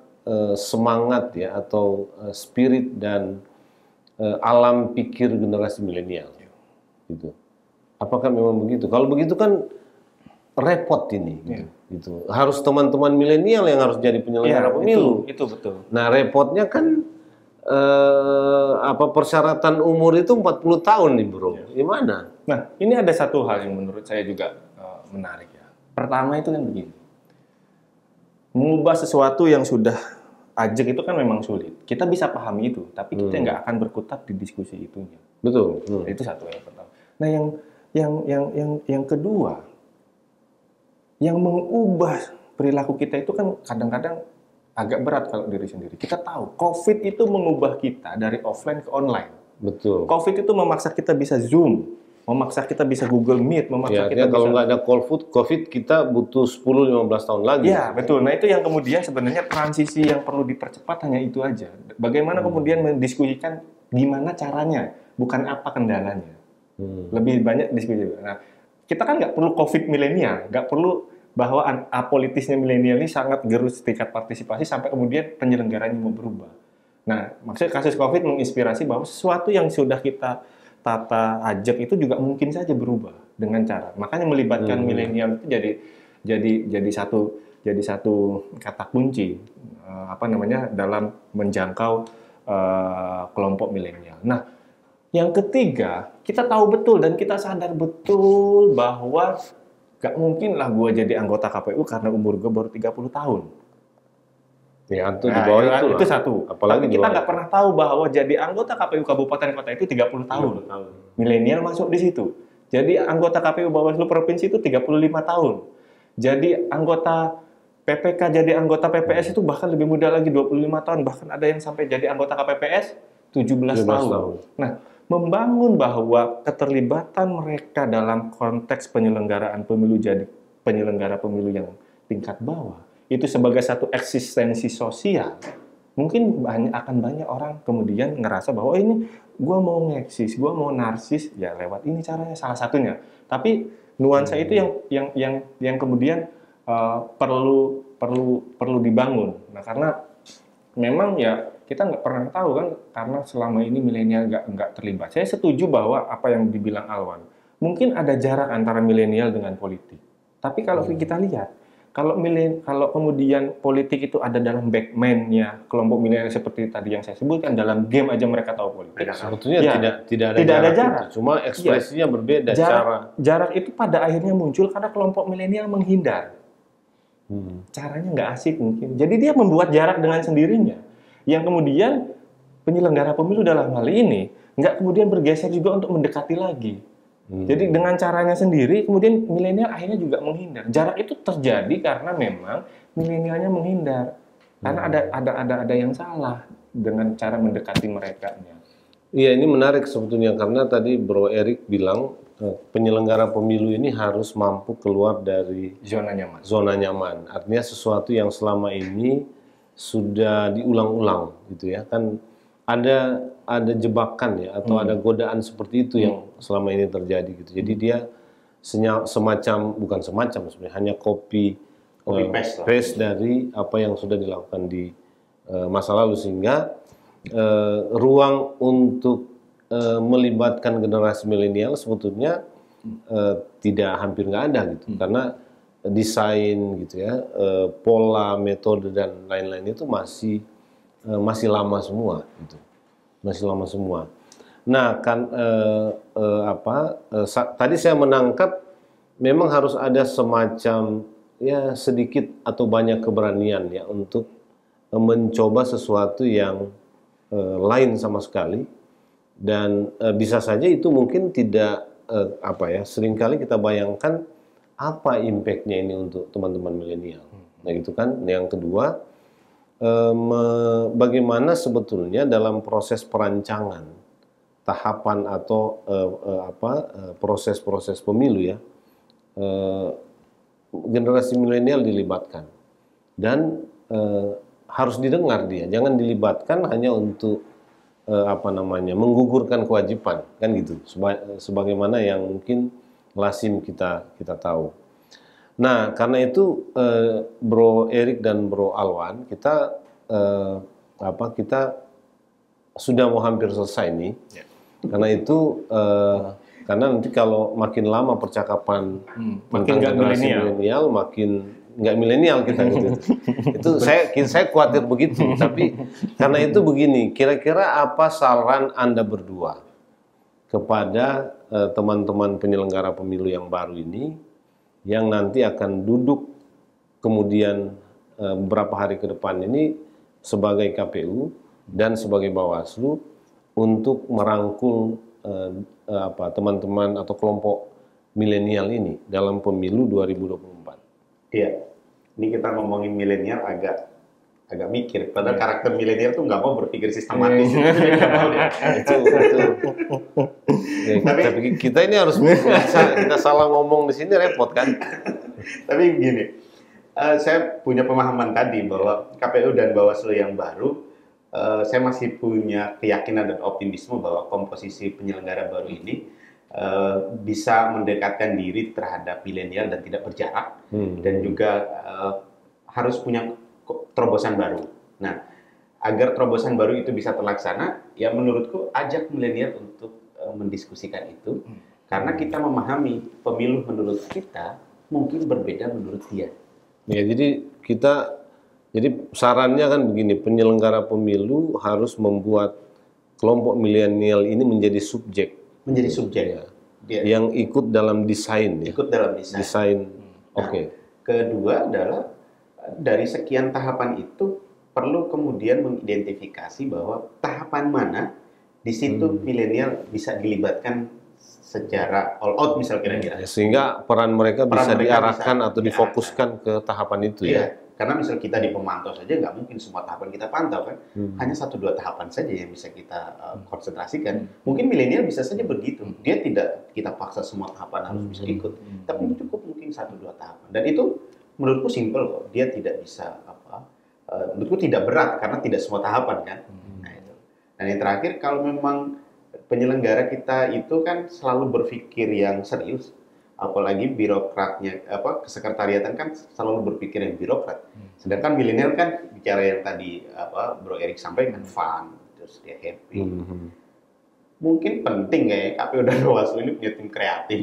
semangat ya atau spirit dan alam pikir generasi milenial gitu. Apakah memang begitu? Kalau begitu kan repot ini, gitu. Harus teman-teman milenial yang harus jadi penyelenggara pemilu. Itu betul. Nah repotnya kan persyaratan umur itu 40 tahun nih bro, gimana? Nah ini ada satu hal yang menurut saya juga menarik ya. Pertama itu kan begini, mengubah sesuatu yang sudah ajak itu kan memang sulit. Kita bisa pahami itu, tapi kita nggak akan berkutat di diskusi itunya. Betul. Itu satu yang pertama. Nah yang kedua, yang mengubah perilaku kita itu kan kadang-kadang agak berat kalau diri sendiri. Kita tahu, COVID itu mengubah kita dari offline ke online. Betul. COVID itu memaksa kita bisa Zoom, memaksa kita bisa Google Meet, memaksa kita kalau nggak ada COVID, kita butuh 10-15 tahun lagi. Ya, betul. Nah, itu yang kemudian sebenarnya transisi yang perlu dipercepat hanya itu aja. Bagaimana kemudian mendiskusikan gimana caranya, bukan apa kendalanya. Lebih banyak diskusi. Nah, kita kan nggak perlu COVID milenial, nggak perlu bahwa apolitisnya milenial ini sangat gerus tingkat partisipasi sampai kemudian penyelenggaranya mau berubah. Nah, maksudnya kasus COVID menginspirasi bahwa sesuatu yang sudah kita tata ajak itu juga mungkin saja berubah dengan cara. Makanya melibatkan milenial itu jadi satu kata kunci dalam menjangkau kelompok milenial. Nah, yang ketiga, kita tahu betul dan kita sadar betul bahwa gak mungkin lah gue jadi anggota KPU karena umur gue baru 30 tahun. Ya, itu di bawah itu satu. Apalagi kita nggak pernah tahu bahwa jadi anggota KPU kabupaten kota itu 30 tahun. Milenial masuk di situ. Jadi anggota KPU Bawaslu provinsi itu 35 tahun. Jadi anggota PPK jadi anggota PPS itu bahkan lebih muda lagi 25 tahun. Bahkan ada yang sampai jadi anggota KPPS 17 tahun. Nah, membangun bahwa keterlibatan mereka dalam konteks penyelenggaraan pemilu jadi penyelenggara pemilu yang tingkat bawah itu sebagai satu eksistensi sosial, mungkin akan banyak orang kemudian ngerasa bahwa ini gue mau ngeksis, gue mau narsis ya lewat ini caranya salah satunya. Tapi nuansa itu yang kemudian perlu dibangun. Nah karena memang ya kita nggak pernah tahu kan, karena selama ini milenial nggak terlibat. Saya setuju bahwa apa yang dibilang Alwan, mungkin ada jarak antara milenial dengan politik. Tapi kalau kita lihat, kalau kemudian politik itu ada dalam backman-nya kelompok milenial seperti tadi yang saya sebutkan, dalam game aja mereka tahu politik. Sebetulnya tidak ada jarak. Itu. Cuma ekspresinya berbeda. Jarak itu pada akhirnya muncul karena kelompok milenial menghindar. Caranya nggak asik mungkin. Jadi dia membuat jarak dengan sendirinya. Yang kemudian penyelenggara pemilu dalam hal ini nggak kemudian bergeser juga untuk mendekati lagi. Jadi dengan caranya sendiri, kemudian milenial akhirnya juga menghindar. Jarak itu terjadi karena memang milenialnya menghindar. Karena ada yang salah dengan cara mendekati mereka-nya. Iya, ini menarik sebetulnya karena tadi Bro Erik bilang penyelenggara pemilu ini harus mampu keluar dari Zona nyaman. zona nyaman. Artinya sesuatu yang selama ini sudah diulang-ulang gitu ya. Kan ada jebakan ya atau ada godaan seperti itu yang selama ini terjadi gitu. Jadi dia semacam bukan semacam sebenarnya hanya copy paste dari apa yang sudah dilakukan di masa lalu sehingga ruang untuk melibatkan generasi milenial sebetulnya hampir nggak ada gitu karena desain gitu ya pola metode dan lain-lain itu masih lama semua gitu masih lama semua. Nah kan tadi saya menangkap memang harus ada semacam ya sedikit atau banyak keberanian ya untuk mencoba sesuatu yang lain sama sekali dan bisa saja itu mungkin tidak seringkali kita bayangkan apa impact-nya ini untuk teman-teman milenial. Nah gitu kan. Yang kedua bagaimana sebetulnya dalam proses perancangan tahapan atau proses-proses pemilu ya generasi milenial dilibatkan dan harus didengar dia, jangan dilibatkan hanya untuk menggugurkan kewajiban kan gitu, sebagaimana yang mungkin lazim kita tahu. Nah karena itu Bro Erik dan Bro Alwan kita sudah mau hampir selesai nih, karena itu karena nanti kalau makin lama percakapan tentang generasi milenial makin nggak milenial kita gitu. Itu saya khawatir begitu. Tapi karena itu begini, kira-kira apa saran Anda berdua kepada teman-teman penyelenggara pemilu yang baru ini yang nanti akan duduk kemudian beberapa hari ke depan ini sebagai KPU dan sebagai Bawaslu untuk merangkul teman-teman atau kelompok milenial ini dalam pemilu 2024. Iya, ini kita ngomongin milenial agak mikir. Padahal karakter milenial tuh nggak mau berpikir sistematis. Tapi kita ini harus kita salah ngomong di sini repot kan. Tapi begini, saya punya pemahaman tadi bahwa KPU dan Bawaslu yang baru, saya masih punya keyakinan dan optimisme bahwa komposisi penyelenggara baru ini bisa mendekatkan diri terhadap milenial dan tidak berjarak dan juga harus punya terobosan baru. Nah, agar terobosan baru itu bisa terlaksana, ya menurutku ajak milenial untuk mendiskusikan itu karena kita memahami pemilu menurut kita mungkin berbeda menurut dia. Ya, jadi sarannya kan begini, penyelenggara pemilu harus membuat kelompok milenial ini menjadi subjek. Menjadi subjek. Ya. Yang ikut dalam desain. Ikut dalam desain. Oke. Kedua adalah dari sekian tahapan itu perlu kemudian mengidentifikasi bahwa tahapan mana di situ milenial bisa dilibatkan secara all out misal kira-kira. Sehingga peran mereka bisa diarahkan atau difokuskan ke tahapan itu ya. Karena misal kita di pemantau saja nggak mungkin semua tahapan kita pantau kan, hanya 1-2 tahapan saja yang bisa kita konsentrasikan. Mungkin milenial bisa saja begitu, dia tidak kita paksa semua tahapan harus bisa ikut, tapi cukup mungkin 1-2 tahapan. Dan itu menurutku simpel kok, dia tidak bisa menurutku tidak berat karena tidak semua tahapan kan. Nah itu. Dan yang terakhir kalau memang penyelenggara kita itu kan selalu berpikir yang serius. Apalagi birokratnya, kesekretariatan kan selalu berpikir yang birokrat. Sedangkan milenial kan bicara yang tadi Bro Erik sampaikan fun, terus dia happy. Mungkin penting ya KPU dan Bawaslu ini punya tim kreatif.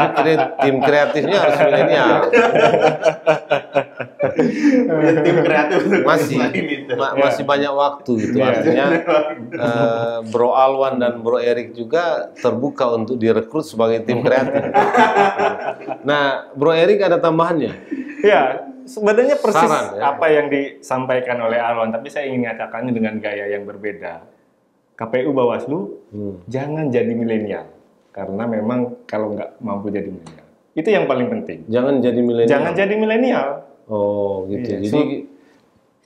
Tapi tim kreatifnya harus milenial. Tim kreatif masih banyak waktu gitu. Artinya Bro Alwan dan Bro Erik juga terbuka untuk direkrut sebagai tim kreatif. Nah, Bro Erik ada tambahannya? Ya, sebenarnya persis Saran, ya? apa yang disampaikan oleh Alwan, tapi saya ingin mengatakannya dengan gaya yang berbeda. KPU Bawaslu jangan jadi milenial, karena memang kalau nggak mampu jadi milenial, itu yang paling penting. Jangan jadi milenial. Jangan jadi milenial. Oh gitu. Iya. Jadi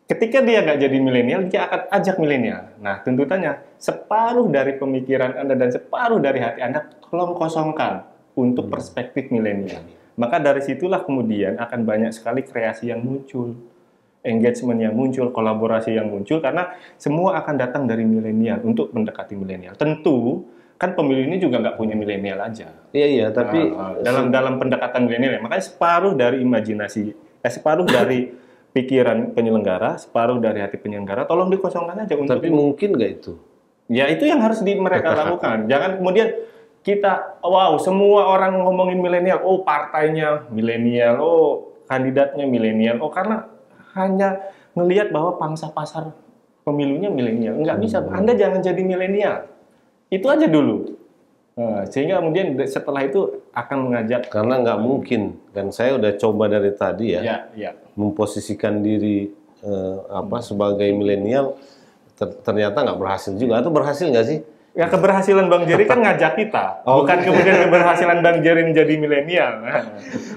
ketika dia nggak jadi milenial, dia akan ajak milenial. Nah, tuntutannya separuh dari pemikiran Anda dan separuh dari hati Anda tolong kosongkan untuk perspektif milenial. Maka dari situlah kemudian akan banyak sekali kreasi yang muncul, engagement yang muncul, kolaborasi yang muncul, karena semua akan datang dari milenial untuk mendekati milenial. Tentu kan pemilu ini juga nggak punya milenial aja. Iya, tapi dalam pendekatan milenial, makanya separuh dari imajinasi, separuh dari pikiran penyelenggara, separuh dari hati penyelenggara, tolong dikosongkan aja untuk. Tapi mungkin nggak itu? Ya itu yang harus mereka lakukan. Jangan kemudian kita, wow, semua orang ngomongin milenial, oh partainya milenial, oh kandidatnya milenial, oh karena hanya ngelihat bahwa pangsa pasar pemilunya milenial. Nggak bisa, Anda jangan jadi milenial. Itu aja dulu. Nah, sehingga kemudian setelah itu akan mengajak. Karena nggak mungkin, kan saya udah coba dari tadi ya, memposisikan diri sebagai milenial, ternyata nggak berhasil juga. Atau berhasil nggak sih? Ya keberhasilan Bang Jerry kan ngajak kita, bukan kemudian keberhasilan Bang Jerry menjadi milenial.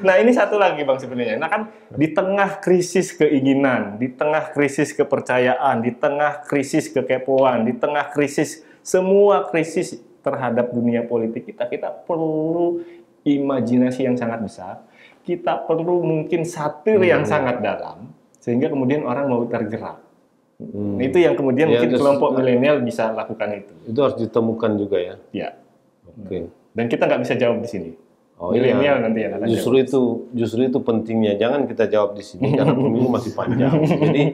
Nah ini satu lagi Bang sebenarnya. Nah kan di tengah krisis keinginan, di tengah krisis kepercayaan, di tengah krisis kekepoan, di tengah krisis semua krisis terhadap dunia politik kita perlu imajinasi yang sangat besar. Kita perlu mungkin satir yang sangat dalam, sehingga kemudian orang mau tergerak. Itu yang kemudian mungkin kelompok milenial bisa lakukan itu. Itu harus ditemukan juga ya. Ya. Oke. Dan kita nggak bisa jawab di sini. Milenial nanti yang akan justru itu pentingnya. Jangan kita jawab di sini karena pemilu masih panjang. Jadi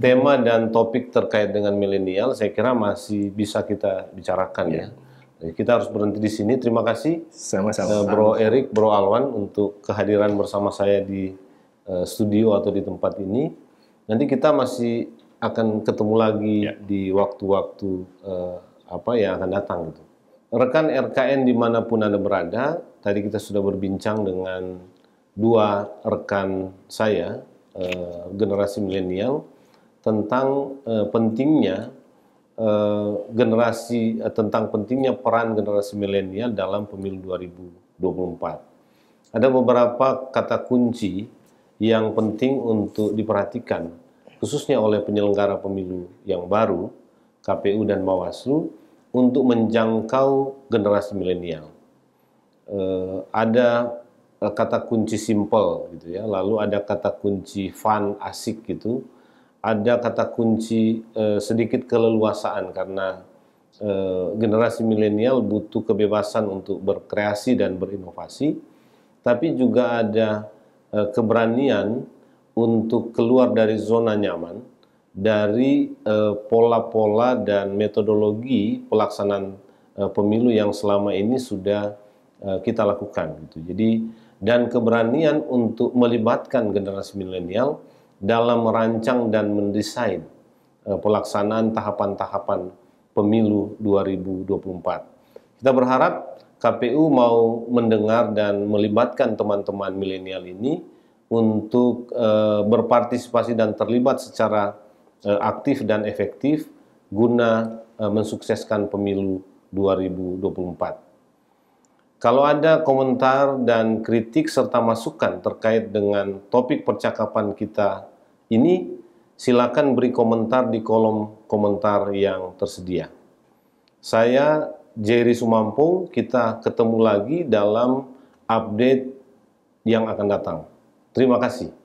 tema dan topik terkait dengan milenial saya kira masih bisa kita bicarakan ya. Jadi, kita harus berhenti di sini. Terima kasih sama-sama Bro Erik, Bro Alwan untuk kehadiran bersama saya di studio atau di tempat ini. Nanti kita masih akan ketemu lagi di waktu-waktu yang akan datang gitu. Rekan RKN dimanapun Anda berada, tadi kita sudah berbincang dengan dua rekan saya, generasi milenial, tentang pentingnya pentingnya peran generasi milenial dalam pemilu 2024. Ada beberapa kata kunci yang penting untuk diperhatikan, khususnya oleh penyelenggara pemilu yang baru, KPU dan Bawaslu, untuk menjangkau generasi milenial. Ada kata kunci simple gitu ya, lalu ada kata kunci fun, asik gitu, ada kata kunci sedikit keleluasaan karena generasi milenial butuh kebebasan untuk berkreasi dan berinovasi, tapi juga ada keberanian untuk keluar dari zona nyaman, dari pola-pola dan metodologi pelaksanaan pemilu yang selama ini sudah kita lakukan gitu. Jadi dan keberanian untuk melibatkan generasi milenial dalam merancang dan mendesain pelaksanaan tahapan-tahapan pemilu 2024. Kita berharap KPU mau mendengar dan melibatkan teman-teman milenial ini untuk berpartisipasi dan terlibat secara aktif dan efektif guna mensukseskan pemilu 2024. Kalau ada komentar dan kritik serta masukan terkait dengan topik percakapan kita ini, silakan beri komentar di kolom komentar yang tersedia. Saya Jerry Sumampo, kita ketemu lagi dalam update yang akan datang. Terima kasih.